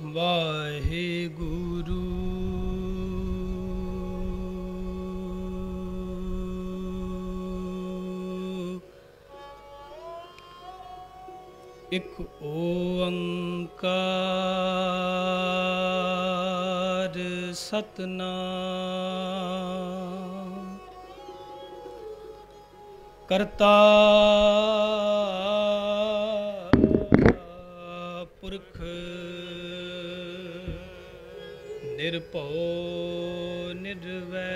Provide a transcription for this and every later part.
ਵਾਹਿਗੁਰੂ ਇਕ ਓੰਕਾਰ ਸਤਨਾਮ ਕਰਤਾ ਪੁਰਖ ਨਿਰਭਉ ਨਿਰਵੈਰ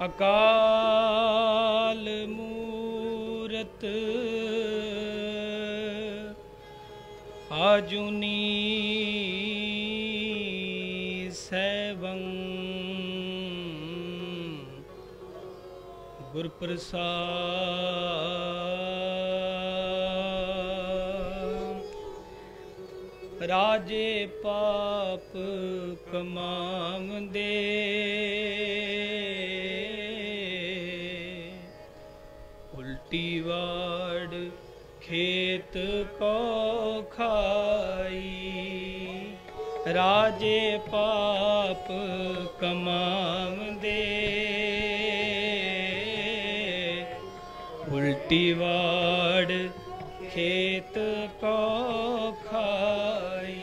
ਅਕਾਲ ਮੂਰਤ ਆਜੂਨੀ ਸੈਭੰ ਗੁਰ ਪ੍ਰਸਾਦ ਰਾਜੇ ਪਾਪ ਕਮਾਵੰਦੇ ਉਲਟੀ ਵਾੜ ਖੇਤ ਕੋ ਖਾਈ ਰਾਜੇ ਪਾਪ ਕਮਾਵੰਦੇ ਉਲਟੀ ਵਾੜ ਖੇਤ ਕੋ ਖਾਈ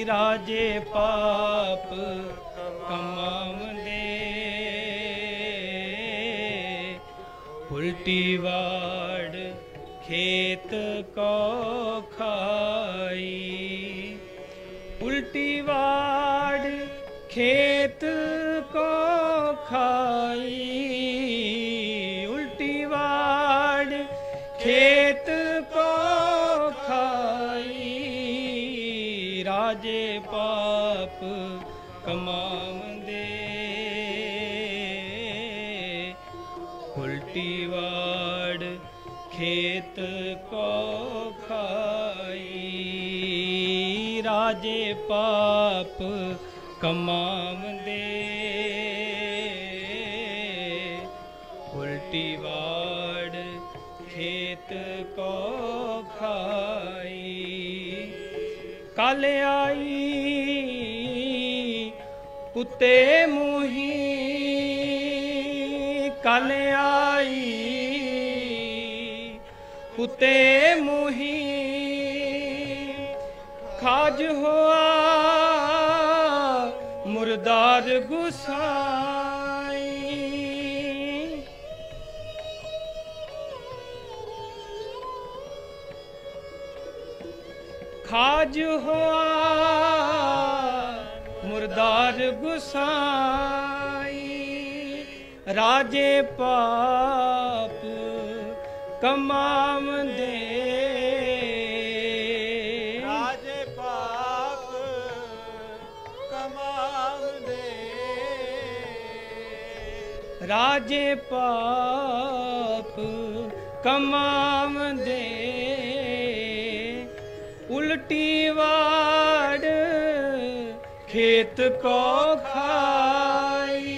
ਰਾਜੇ ਪਾਪ ਕਮਾਵੰਦੇ ਉਲਟੀ ਵਾੜ ਖੇਤ ਕੋ ਖਾਈ ਉਲਟੀ ਵਾੜ ਖੇਤ ਕੋ ਖਾਈ ਉਲਟੀ ਵਾੜ ਖੇਤ ਕੋ ਖਾਈ ਰਾਜੇ ਪਾਪ ਕਮਾਵੰਦੇ ਉਲਟੀ ਵਾੜ ਖੇਤ ਕੋ ਖਾਈ ਰਾਜੇ ਪਾਪ ਕਮਾਵੰਦੇ ਉਲਟੀ ਵਾੜ ਖੇਤ ਕੋ ਖਾਈ ਕੱਲ ਆਈ ਪੁੱਤੇ ਮੋਹੀ ਕੱਲ ਆਈ ਪੁੱਤੇ ਮੋਹੀ ਖਾਜ ਹੋਆ ਮੁਰਦਾਰ ਗੁਸਾਈ ਖਾਜ ਹੋਆ ਮੁਰਦਾਰ ਗੁਸਾਈ ਰਾਜੇ ਪਾਪ ਕਮਾਵੰਦੇ ਰਾਜੇ ਪਾਪ ਕਮਾਵੰਦੇ ਰਾਜੇ ਪਾਪ ਕਮਾਵੰਦੇ ਉਲਟੀ ਵਾੜ ਖੇਤ ਕੋ ਖਾਈ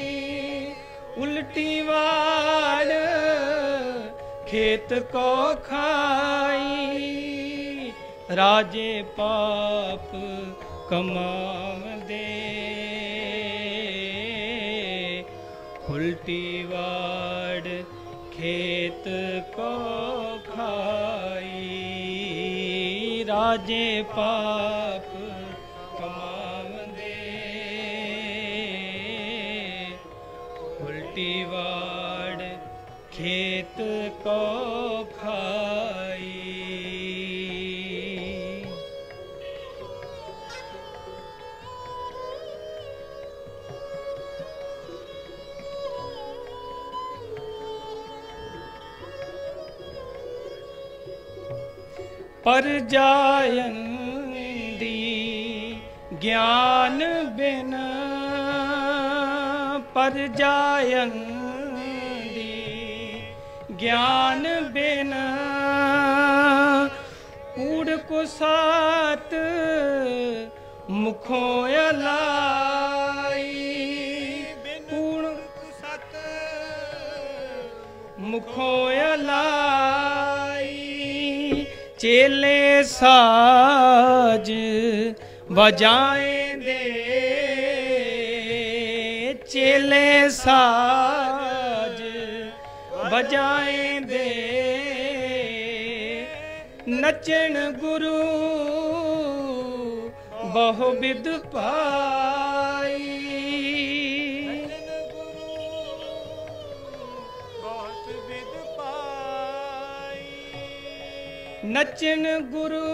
ਉਲਟੀ ਵਾੜ ਖੇਤ ਕੋ ਖਾਈ ਰਾਜੇ ਪਾਪ ਕਮਾਵੰਦੇ ਉਲਟੀ ਵਾੜ ਖੇਤ ਕੋ ਖਾਈ ਰਾਜੇ ਪਾਪ ਕਮਾਵੰਦੇ ਉਲਟੀ ਵਾੜ ਖੇਤ ਕੋ ਖਾਈ ਪਰ ਜਾਇੰਦੀ ਗਿਆਨ ਬਿਨ ਪਰ ਜਾਇੰਦੀ ਗਿਆਨ ਬਿਨ ਊੜ ਕੋ ਸਾਤ ਮੁਖੋਂ ਅਲਾਈ ਬਿਨ ਊੜ ਸਤ मुखों अलाई चेले साज बजाएंदे चेले साज बजाएंदे नचन गुरु बहु विद पाई नचन गुरु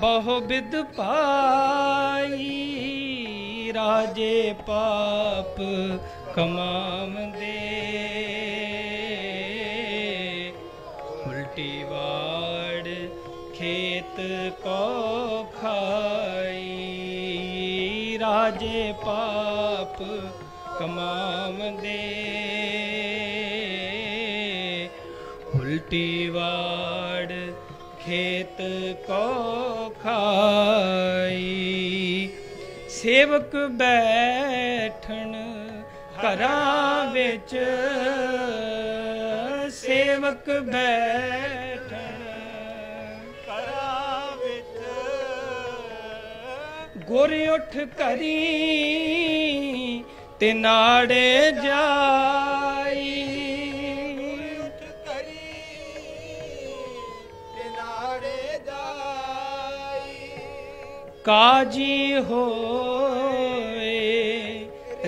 बहु विद पाई राजे पाप कमाम दे उल्टी वाड़ खेत को खाई राजे पाप कमाम दे उल्टी वाड़ खेत को खाई सेवक बैठन घरां विच सेवक बैठन ਘਰਾਂ ਵਿੱਚ ਗੁਰ ਉੱਠ ਕਰੀ ਤੇ ਨਾੜੇ ਜਾਈ काजी होए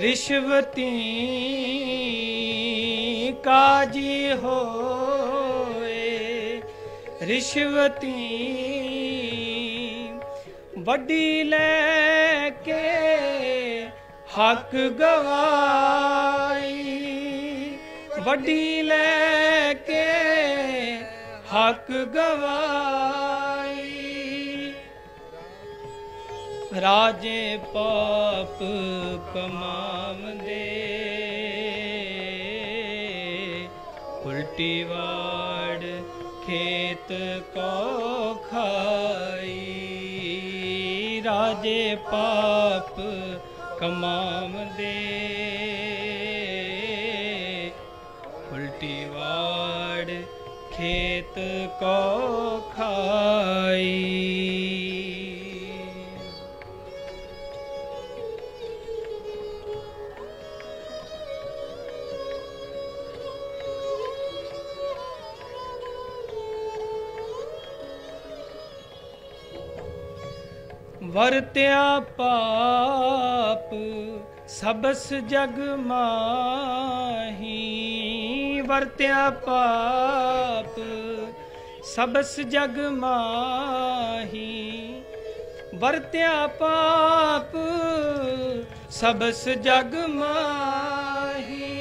रिश्वती काजी होए रिश्वती वड्डी लेके हक गवाई वड्डी लेके हक गवाई राजे पाप कमाम दे उल्टी वाड़ खेत को खाई राजे पाप कमाम दे उल्टी वाड़ खेत को खाई वरत्या पाप सबस जग माही वरत्या पाप सबस जग माही वरत्या पाप सबस जग माही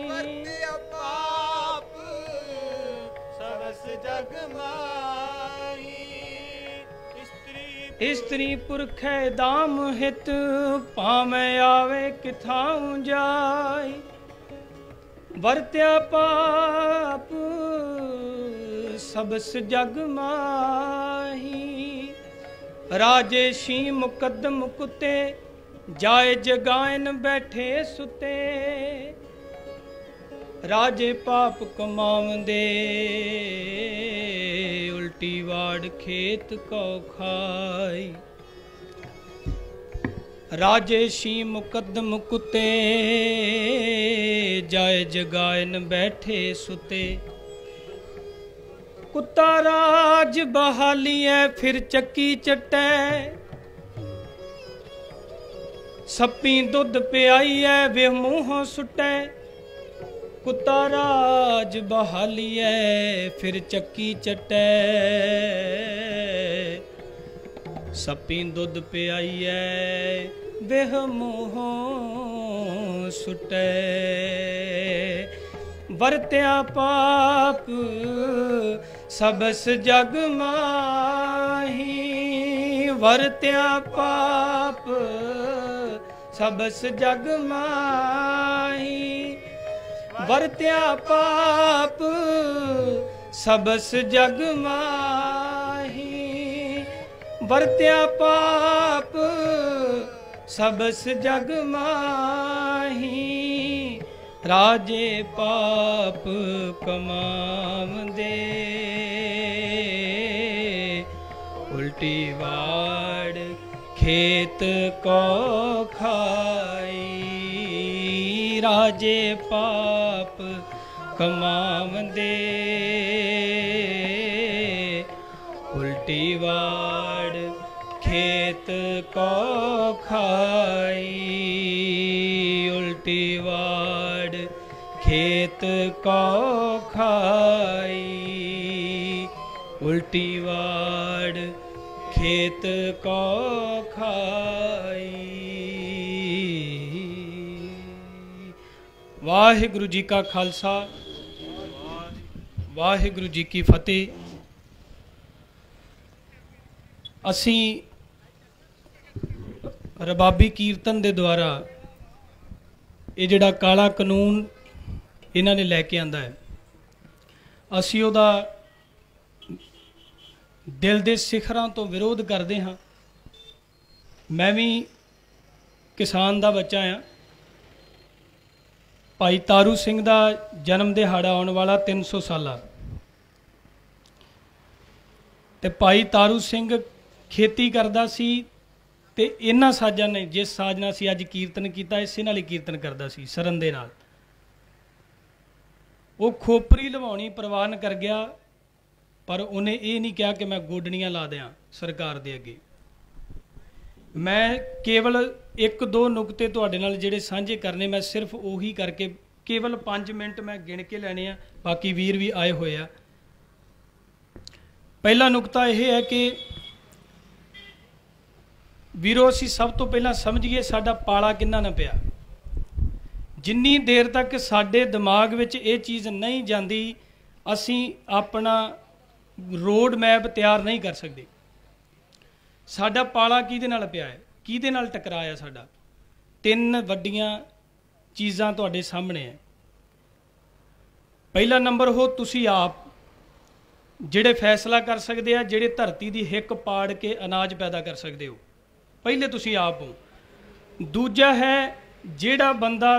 ਵਰਤਿਆ ਪਾਪ ਸਬਸ ਜਗ ਮਾਹੀ स्त्री पुरखै दाम हित पामै आवे किथाऊं जाय वरत्या पाप सबस जग माही राजेशी मुकद्दम कुते जाए जगायन बैठे सुते राजे पाप कमावंदे उल्टी वाड़ खेत को खाई राजेशी मुकद्दम कुते जाए जगायन बैठे सुते कुत्ता राज बहालिए फिर चक्की चटै सप्पी दुध पियाईए वे मूहों सुटै कुत्ता राज बहालिए फिर चक्की चटै सप्पी दुध पियाईए वेह मूहों सुटै वरत्या पाप सबस जग माही वरत्या पाप सबस जग माही वरत्या पाप सबस जग माही वरत्या पाप सबस जग माही राजे पाप कमावंदे उल्टी वाड़ खेत को खाई। राजे पाप कमावंदे उल्टी वाड़ खेत को खाई। उल्टी वाड़ खेत को खाई। उल्टी वाड़ खेत को खाई। वाहिगुरु जी का खालसा वाहिगुरु जी की फतेह। असी रबाबी कीर्तन दे द्वारा ये जिहड़ा काला कानून इन्हां ने लैके आंदा है, असी उहदा दिल दे सिखरां तो विरोध करते हाँ। मैं भी किसान दा बच्चा हाँ। भाई तारू सिंह दा जन्म दिहाड़ा आने वाला 300 साला, ते भाई तारू सिंह खेती करदा सी ते इन्हां साजां ने जिस साज नाल असीं अज कीर्तन कीता इसे नाल ही कीर्तन करदा सी सरन दे नाल। वो खोपरी लवाउणी प्रवान कर गया, पर उन्हें ये नहीं कहा कि मैं गोडनियां ला दियां सरकार दे अगे। मैं केवल एक दो नुकते तुहाडे नाल जिहड़े सांझे करने, मैं सिर्फ उही करके केवल 5 मिनट मैं गिण के लैणे आ, बाकी वीर भी आए हुए आ। पहला नुकता यह है कि वीरो असीं सब तो पहला समझिए साडा पाला किन्ना ना पिया। जिन्नी देर तक साडे दिमाग विच ये चीज़ नहीं जाती, असीं अपना रोड मैप तैयार नहीं कर सकते। साडा पाला किहदे नाल पिया है, किहदे नाल टकराया साडा। 3 वड्डियां चीज़ां तुहाडे सामने है। पहला नंबर हो तुसीं आप जिहड़े फैसला कर सकते हैं, जिहड़े धरती दी हिक पाड़ के अनाज पैदा कर सकते हो, पहले तुसीं आप हो। दूजा है जिहड़ा बंदा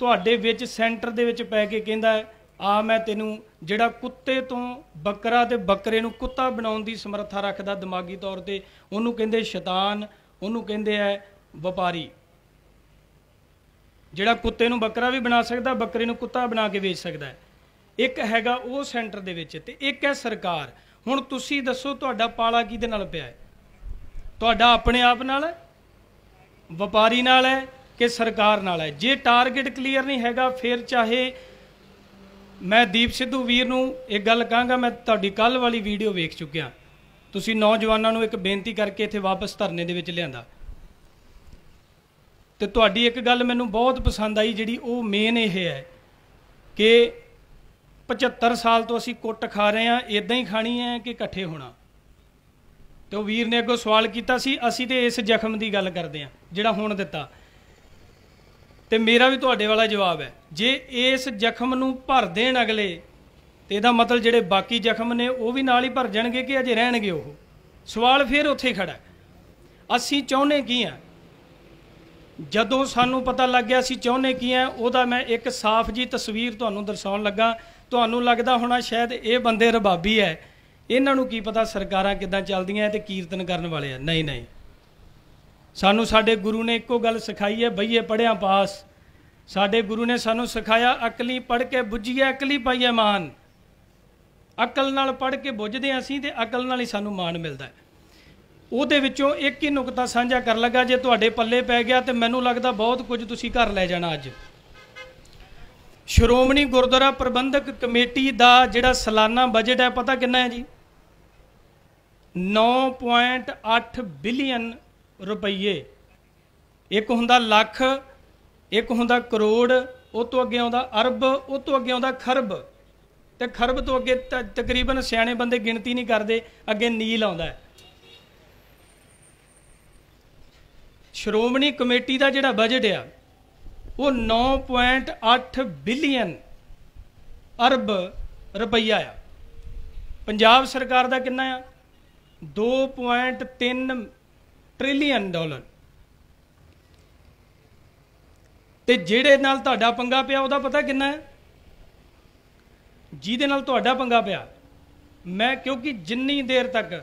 तुहाडे विच सेंटर दे विच पै के कहंदा है आ मैं तैनूं, जिहड़ा कुत्ते तो बकरा ते बकरे नूं कुत्ता बनाउण दी समर्था रखदा दिमागी तौर ते, उहनूं कहंदे शैतान, उहनूं कहंदे है वपारी। जिहड़ा कुत्ते नूं बकरा भी बना सकदा, बकरे नूं कुत्ता बना के वेच सकदा है। एक हैगा वो सेंटर दे विच ते एक है सरकार। हुण तुसीं दसो तुहाडा पाला किहदे नाल पिया है? तुहाडा अपने आप नाल है, वपारी नाल है कि सरकार नाल है? जे टारगेट क्लीयर नहीं हैगा, फिर चाहे मैं दीप सिद्धू वीर नूं एक गल कहांगा, मैं तुहाडी कल वाली वीडियो वेख चुकिया। तुसीं नौजवानों नूं एक बेनती करके इत्थे वापस धरने दे विच लिआंदा, ते तुहाडी एक गल मैनूं बहुत पसंद आई, जिहड़ी वो मेन ये है कि 75 साल तो असीं कुੱਟ खा रहे हैं, इदां ही खानी है कि इकट्ठे होना। तो वीर ने अगों सवाल किया सी, असीं ते इस जख्म की गल करते हैं जिहड़ा हुण दिता। तो मेरा भी तुहाडे वाला जवाब है, जे इस जख्म नूं भर देण अगले, तो इहदा मतलब जिहड़े बाकी जख्म ने वो भी नाल ही भर जाणगे कि अजे रहणगे। वो सवाल फिर उत्थे खड़ा है, असीं चाहुंदे की हां? जदों सानूं पता लग गया असीं चाहुंदे की हां, उहदा मैं एक साफ जी तस्वीर तुहानूं दर्शाउण लगा। तुहानूं लगदा होना शायद ये बंदे रबाबी है, इन्हां नूं की पता सरकारां किदां चलदियां ते कीर्तन करन वाले आ। नहीं नहीं, सानू साडे गुरु ने एको गल सिखाई है, बईए पढ़िया पास। साडे गुरु ने सानू सिखाया अकली पढ़ के बुझीए अकली पाईए मान। अकल नाल पढ़ के बुझदे असीं ते अकल नाल ही सानू मान मिलदा है। ਉਹਦੇ ਵਿੱਚੋਂ एक ही नुकता साझा कर लगा, जे ਤੁਹਾਡੇ पल्ले पै गया तो मैनू लगता बहुत कुछ तुसीं घर लै जाना। अज श्रोमणी गुरुद्वारा प्रबंधक कमेटी का जिहड़ा सालाना बजट है पता कितना है जी? 9.8 बिलियन रुपये। एक हुंदा लख, एक हुंदा करोड़, उस तो अगे आउंदा अरब, उस तो अगे आउंदा खरब, तो खरब तो अगे तकरीबन सियाणे बंदे गिणती नहीं करते, अगे नील आउंदा है। श्रोमणी कमेटी का जिहड़ा बजट आ वो 9.8 बिलियन अरब रुपया आ। पंजाब सरकार का कितना आ? 2.3 ट्रिलियन डॉलर। ਤੇ ਜਿਹੜੇ ਨਾਲ ਤੁਹਾਡਾ ਪੰਗਾ ਪਿਆ ਉਹਦਾ ਪਤਾ ਕਿੰਨਾ ਹੈ? ਜਿਹਦੇ ਨਾਲ ਤੁਹਾਡਾ ਪੰਗਾ ਪਿਆ, ਮੈਂ ਕਿਉਂਕਿ ਜਿੰਨੀ ਦੇਰ ਤੱਕ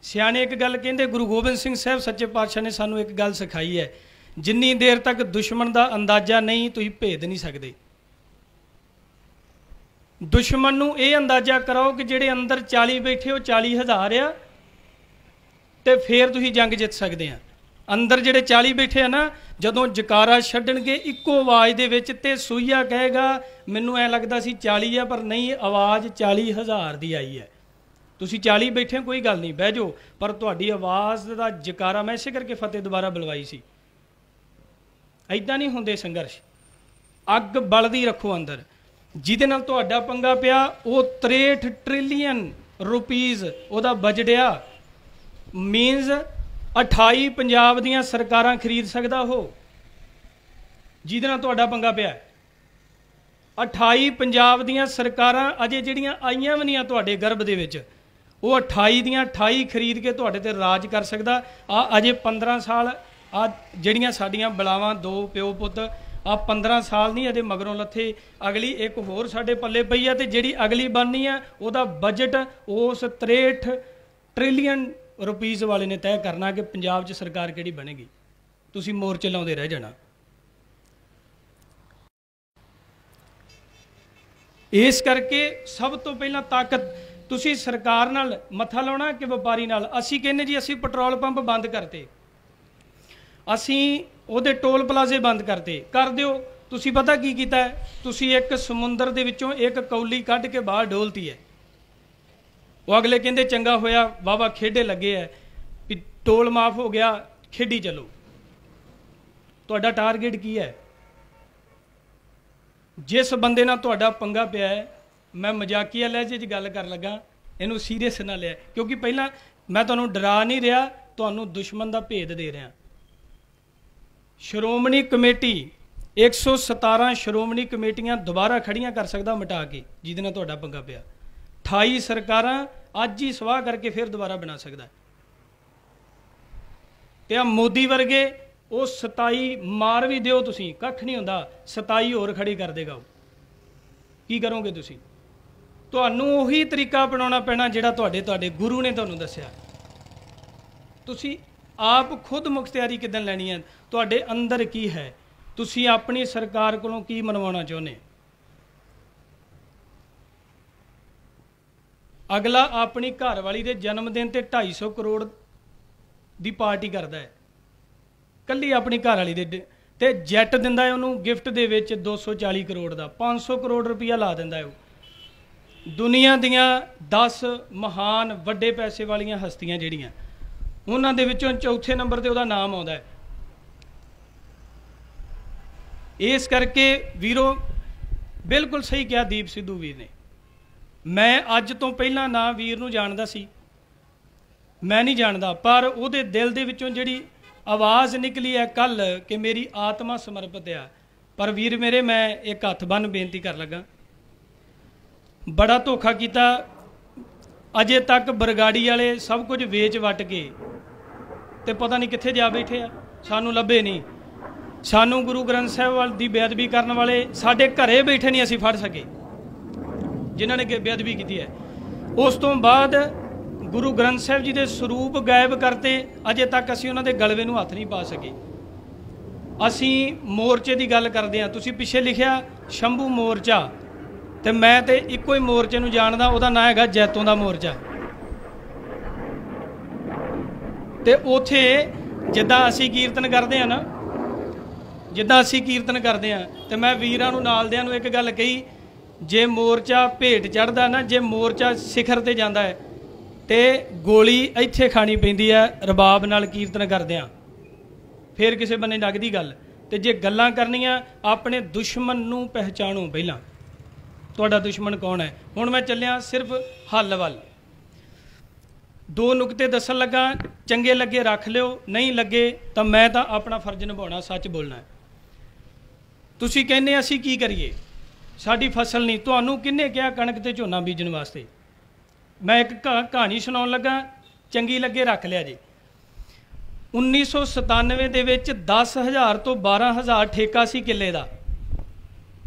ਸਿਆਣੇ ਇੱਕ ਗੱਲ ਕਹਿੰਦੇ, ਗੁਰੂ ਗੋਬਿੰਦ ਸਿੰਘ ਸਾਹਿਬ ਸੱਚੇ ਪਾਤਸ਼ਾਹ ਨੇ ਸਾਨੂੰ ਇੱਕ ਗੱਲ ਸਿਖਾਈ ਹੈ, ਜਿੰਨੀ ਦੇਰ ਤੱਕ ਦੁਸ਼ਮਣ ਦਾ ਅੰਦਾਜ਼ਾ ਨਹੀਂ, ਤੁਸੀਂ ਭੇਦ ਨਹੀਂ ਸਕਦੇ। ਦੁਸ਼ਮਣ ਨੂੰ ਇਹ ਅੰਦਾਜ਼ਾ ਕਰਾਓ ਕਿ ਜਿਹੜੇ ਅੰਦਰ 40 ਬੈਠੇ ਉਹ 40,000 ਆ, ਤੇ ਫਿਰ ਤੁਸੀਂ ਜੰਗ ਜਿੱਤ ਸਕਦੇ ਆ। ਅੰਦਰ ਜਿਹੜੇ 40 ਬੈਠੇ ਆ ਨਾ, ਜਦੋਂ ਜਕਾਰਾ ਛੱਡਣਗੇ ਇੱਕੋ ਆਵਾਜ਼ ਦੇ ਵਿੱਚ, ਤੇ ਸੂਈਆ ਕਹੇਗਾ ਮੈਨੂੰ ਐ ਲੱਗਦਾ ਸੀ 40 ਆ, ਪਰ ਨਹੀਂ, ਆਵਾਜ਼ 40,000 ਦੀ ਆਈ ਹੈ। ਤੁਸੀਂ 40 ਬੈਠੇ ਕੋਈ ਗੱਲ ਨਹੀਂ, ਬਹਿ ਜਾਓ, ਪਰ ਤੁਹਾਡੀ ਆਵਾਜ਼ ਦਾ ਜਕਾਰਾ, ਮੈਂ ਇਸੇ ਕਰਕੇ ਫਤਿਹ ਦੁਬਾਰਾ ਬੁਲਵਾਈ ਸੀ। ਐਦਾਂ ਨਹੀਂ ਹੁੰਦੇ ਸੰਘਰਸ਼, ਅੱਗ ਬਲਦੀ ਰੱਖੋ ਅੰਦਰ। ਜਿਹਦੇ ਨਾਲ ਤੁਹਾਡਾ ਪੰਗਾ ਪਿਆ ਉਹ 63 ਟ੍ਰਿਲੀਅਨ ਰੁਪੀਜ਼ ਉਹਦਾ ਬਜਟ ਆ, ਮੀਨਸ 28 ਪੰਜਾਬ ਦੀਆਂ ਸਰਕਾਰਾਂ ਖਰੀਦ ਸਕਦਾ ਉਹ। ਜਿਹਦੇ ਨਾਲ ਤੁਹਾਡਾ ਪੰਗਾ ਪਿਆ 28 ਪੰਜਾਬ ਦੀਆਂ ਸਰਕਾਰਾਂ ਅਜੇ ਜਿਹੜੀਆਂ ਆਈਆਂ ਵੀ ਨਹੀਂ ਆ ਤੁਹਾਡੇ ਗਰਭ ਦੇ ਵਿੱਚ, ਉਹ 28 ਦੀਆਂ 28 ਖਰੀਦ ਕੇ ਤੁਹਾਡੇ ਤੇ ਰਾਜ ਕਰ ਸਕਦਾ। ਆ ਅਜੇ 15 ਸਾਲ ਆ ਜਿਹੜੀਆਂ ਸਾਡੀਆਂ ਬਲਾਵਾਂ, ਦੋ ਪਿਓ ਪੁੱਤ, ਆ 15 ਸਾਲ ਨਹੀਂ ਅਜੇ ਮਗਰੋਂ ਲੱਥੇ, ਅਗਲੀ ਇੱਕ ਹੋਰ ਸਾਡੇ ਪੱਲੇ ਪਈ ਆ, ਤੇ ਜਿਹੜੀ ਅਗਲੀ ਬਣਨੀ ਆ ਉਹਦਾ ਬਜਟ ਉਸ 63 ਟ੍ਰਿਲੀਅਨ ਰੁਪੀਜ਼ ਵਾਲੇ ਨੇ ਤੈਅ ਕਰਨਾ ਕਿ ਪੰਜਾਬ 'ਚ ਸਰਕਾਰ ਕਿਹੜੀ ਬਣੇਗੀ। ਤੁਸੀਂ ਮੋਰਚੇ ਲਾਉਂਦੇ ਰਹਿ ਜਾਣਾ। ਇਸ ਕਰਕੇ ਸਭ ਤੋਂ ਪਹਿਲਾਂ ਤਾਕਤ ਤੁਸੀਂ ਸਰਕਾਰ ਨਾਲ ਮੱਥਾ ਲਾਉਣਾ ਕਿ ਵਪਾਰੀ ਨਾਲ। ਅਸੀਂ ਕਹਿੰਦੇ ਜੀ ਅਸੀਂ ਪੈਟਰੋਲ ਪੰਪ ਬੰਦ ਕਰਤੇ, ਅਸੀਂ ਉਹਦੇ ਟੋਲ ਪਲਾਜ਼ੇ ਬੰਦ ਕਰਤੇ, ਕਰ ਦਿਓ। ਤੁਸੀਂ ਪਤਾ ਕੀ ਕੀਤਾ ਹੈ? ਤੁਸੀਂ ਇੱਕ ਸਮੁੰਦਰ ਦੇ ਵਿੱਚੋਂ ਇੱਕ ਕੌਲੀ ਕੱਢ ਕੇ ਬਾਹਰ ਡੋਲਤੀ ਹੈ। ਉਹ ਅਗਲੇ ਕਹਿੰਦੇ ਚੰਗਾ ਹੋਇਆ ਵਾਹਵਾ ਖੇਡੇ ਲੱਗੇ ਹੈ ਵੀ ਟੋਲ ਮਾਫ ਹੋ ਗਿਆ, ਖੇਡੀ ਚਲੋ। ਤੁਹਾਡਾ ਟਾਰਗੇਟ ਕੀ ਹੈ? ਜਿਸ ਬੰਦੇ ਨਾਲ ਤੁਹਾਡਾ ਪੰਗਾ ਪਿਆ ਹੈ, ਮੈਂ ਮਜ਼ਾਕੀਆ ਲਹਿਜੇ 'ਚ ਗੱਲ ਕਰਨ ਲੱਗਾ, ਇਹਨੂੰ ਸੀਰੀਅਸ ਨਾ ਲਿਆ, ਕਿਉਂਕਿ ਪਹਿਲਾਂ ਮੈਂ ਤੁਹਾਨੂੰ ਡਰਾ ਨਹੀਂ ਰਿਹਾ, ਤੁਹਾਨੂੰ ਦੁਸ਼ਮਣ ਦਾ ਭੇਦ ਦੇ ਰਿਹਾ। ਸ਼੍ਰੋਮਣੀ ਕਮੇਟੀ 117 ਸ਼੍ਰੋਮਣੀ ਕਮੇਟੀਆਂ ਦੁਬਾਰਾ ਖੜੀਆਂ ਕਰ ਸਕਦਾ ਮਿਟਾ ਕੇ, ਜਿਹਦੇ ਨਾਲ ਤੁਹਾਡਾ ਪੰਗਾ ਪਿਆ। 28 ਸਰਕਾਰਾਂ ਅੱਜ ਹੀ ਸਵਾਹ ਕਰਕੇ ਫਿਰ ਦੁਬਾਰਾ ਬਣਾ ਸਕਦਾ। ਤੇ ਆ ਮੋਦੀ ਵਰਗੇ ਉਹ 27 ਮਾਰ ਵੀ ਦਿਓ ਤੁਸੀਂ, ਕੱਖ ਨਹੀਂ ਹੁੰਦਾ, 27 ਹੋਰ ਖੜੀ ਕਰ ਦੇਗਾ ਉਹ। ਕੀ ਕਰੋਗੇ ਤੁਸੀਂ? ਤੁਹਾਨੂੰ ਉਹੀ ਤਰੀਕਾ ਅਪਣਾਉਣਾ ਪੈਣਾ ਜਿਹੜਾ ਤੁਹਾਡੇ ਗੁਰੂ ਨੇ ਤੁਹਾਨੂੰ ਦੱਸਿਆ। ਤੁਸੀਂ ਆਪ ਖੁਦ ਮੁਖਤਿਆਰੀ ਕਿੱਦਾਂ ਲੈਣੀ ਹੈ? ਤੁਹਾਡੇ ਅੰਦਰ ਕੀ ਹੈ? ਤੁਸੀਂ ਆਪਣੀ ਸਰਕਾਰ ਕੋਲੋਂ ਕੀ ਮਨਵਾਉਣਾ ਚਾਹੁੰਦੇ? ਅਗਲਾ ਆਪਣੀ ਘਰਵਾਲੀ ਦੇ ਜਨਮ ਦਿਨ ਤੇ 250 ਕਰੋੜ ਦੀ ਪਾਰਟੀ ਕਰਦਾ ਹੈ, ਕੱਲੀ ਆਪਣੀ ਘਰਵਾਲੀ ਦੇ, ਤੇ ਜੈਟ ਦਿੰਦਾ ਹੈ ਉਹਨੂੰ ਗਿਫਟ ਦੇ ਵਿੱਚ 240 ਕਰੋੜ ਦਾ, 500 ਕਰੋੜ ਰੁਪਈਆ ਲਾ ਦਿੰਦਾ ਹੈ ਉਹ। ਦੁਨੀਆ ਦੀਆਂ 10 ਮਹਾਨ ਵੱਡੇ ਪੈਸੇ ਵਾਲੀਆਂ ਹਸਤੀਆਂ ਜਿਹੜੀਆਂ, ਉਹਨਾਂ ਦੇ ਵਿੱਚੋਂ ਚੌਥੇ ਨੰਬਰ ਤੇ ਉਹਦਾ ਨਾਮ ਆਉਂਦਾ ਹੈ। ਇਸ ਕਰਕੇ ਵੀਰੋ, ਬਿਲਕੁਲ ਸਹੀ ਕਿਹਾ ਦੀਪ ਸਿੱਧੂ ਵੀਰ ਨੇ। ਮੈਂ ਅੱਜ ਤੋਂ ਪਹਿਲਾਂ ਨਾ ਵੀਰ ਨੂੰ ਜਾਣਦਾ ਸੀ, ਮੈਂ ਨਹੀਂ ਜਾਣਦਾ, ਪਰ ਉਹਦੇ ਦਿਲ ਦੇ ਵਿੱਚੋਂ ਜਿਹੜੀ ਆਵਾਜ਼ ਨਿਕਲੀ ਹੈ ਕੱਲ ਕਿ ਮੇਰੀ ਆਤਮਾ ਸਮਰਪਿਤ ਆ। ਪਰ ਵੀਰ ਮੇਰੇ, ਮੈਂ ਇੱਕ ਹੱਥ ਬੰਨ੍ਹ ਬੇਨਤੀ ਕਰਨ ਲੱਗਾ, ਬੜਾ ਧੋਖਾ ਕੀਤਾ। ਅਜੇ ਤੱਕ ਬਰਗਾੜੀ ਵਾਲੇ ਸਭ ਕੁਝ ਵੇਚ ਵਟ ਕੇ ਤੇ ਪਤਾ ਨਹੀਂ ਕਿੱਥੇ ਜਾ ਬੈਠੇ ਆ, ਸਾਨੂੰ ਲੱਭੇ ਨਹੀਂ। ਸਾਨੂੰ ਗੁਰੂ ਗ੍ਰੰਥ ਸਾਹਿਬ ਦੀ ਬੇਅਦਬੀ ਕਰਨ ਵਾਲੇ ਸਾਡੇ ਘਰੇ ਬੈਠੇ ਨਹੀਂ ਅਸੀਂ ਫੜ ਸਕੇ, ਜਿਨ੍ਹਾਂ ਨੇ ਬੇਅਦਬੀ ਕੀਤੀ ਹੈ। ਉਸ ਤੋਂ ਬਾਅਦ ਗੁਰੂ ਗ੍ਰੰਥ ਸਾਹਿਬ ਜੀ ਦੇ ਸਰੂਪ ਗਾਇਬ ਕਰਤੇ, ਅਜੇ ਤੱਕ ਅਸੀਂ ਉਹਨਾਂ ਦੇ ਗਲਵੇ ਨੂੰ ਹੱਥ ਨਹੀਂ ਪਾ ਸਕੇ। ਅਸੀਂ ਮੋਰਚੇ ਦੀ ਗੱਲ ਕਰਦੇ ਹਾਂ, ਤੁਸੀਂ ਪਿੱਛੇ ਲਿਖਿਆ ਸ਼ੰਭੂ ਮੋਰਚਾ, ਤੇ ਮੈਂ ਤੇ ਇੱਕੋ ਹੀ ਮੋਰਚੇ ਨੂੰ ਜਾਣਦਾ, ਉਹਦਾ ਨਾਂ ਹੈਗਾ ਜੈਤੋਂ ਦਾ ਮੋਰਚਾ। ਤੇ ਉੱਥੇ ਜਿੱਦਾਂ ਅਸੀਂ ਕੀਰਤਨ ਕਰਦੇ ਹਾਂ ਨਾ, ਜਿੱਦਾਂ ਅਸੀਂ ਕੀਰਤਨ ਕਰਦੇ ਹਾਂ, ਤੇ ਮੈਂ ਵੀਰਾਂ ਨੂੰ ਨਾਲਦਿਆਂ ਨੂੰ ਇੱਕ ਗੱਲ ਕਹੀ, ਜੇ ਮੋਰਚਾ ਭੇਟ ਚੜ੍ਹਦਾ ਨਾ, ਜੇ ਮੋਰਚਾ ਸਿਖਰ ਤੇ ਜਾਂਦਾ ਹੈ ਤੇ ਗੋਲੀ ਇੱਥੇ ਖਾਣੀ ਪੈਂਦੀ ਹੈ ਰਬਾਬ ਨਾਲ ਕੀਰਤਨ ਕਰਦਿਆਂ, ਫਿਰ ਕਿਸੇ ਬੰਨੇ ਲੱਗਦੀ ਗੱਲ। ਤੇ ਜੇ ਗੱਲਾਂ ਕਰਨੀਆਂ, ਆਪਣੇ ਦੁਸ਼ਮਣ ਨੂੰ ਪਹਿਚਾਣੋ ਪਹਿਲਾਂ, ਤੁਹਾਡਾ ਦੁਸ਼ਮਣ ਕੌਣ ਹੈ। ਹੁਣ ਮੈਂ ਚੱਲਿਆ ਸਿਰਫ ਹੱਲ ਵੱਲ। 2 ਨੁਕਤੇ ਦੱਸਣ ਲੱਗਾ, ਚੰਗੇ ਲੱਗੇ ਰੱਖ ਲਿਓ, ਨਹੀਂ ਲੱਗੇ ਤਾਂ ਮੈਂ ਤਾਂ ਆਪਣਾ ਫਰਜ਼ ਨਿਭਾਉਣਾ, ਸੱਚ ਬੋਲਣਾ। ਤੁਸੀਂ ਕਹਿੰਦੇ ਅਸੀਂ ਕੀ ਕਰੀਏ, ਸਾਡੀ ਫਸਲ ਨਹੀਂ। ਤੁਹਾਨੂੰ ਕਿਹਨੇ ਕਿਹਾ ਕਣਕ ਤੇ ਝੋਨਾ ਬੀਜਣ ਵਾਸਤੇ? ਮੈਂ ਇੱਕ ਕਹਾਣੀ ਸੁਣਾਉਣ ਲੱਗਾ, ਚੰਗੀ ਲੱਗੇ ਰੱਖ ਲਿਆ ਜੀ। 1997 ਦੇ ਵਿੱਚ 10,000 ਤੋਂ 12,000 ਠੇਕਾ ਸੀ ਕਿੱਲੇ ਦਾ।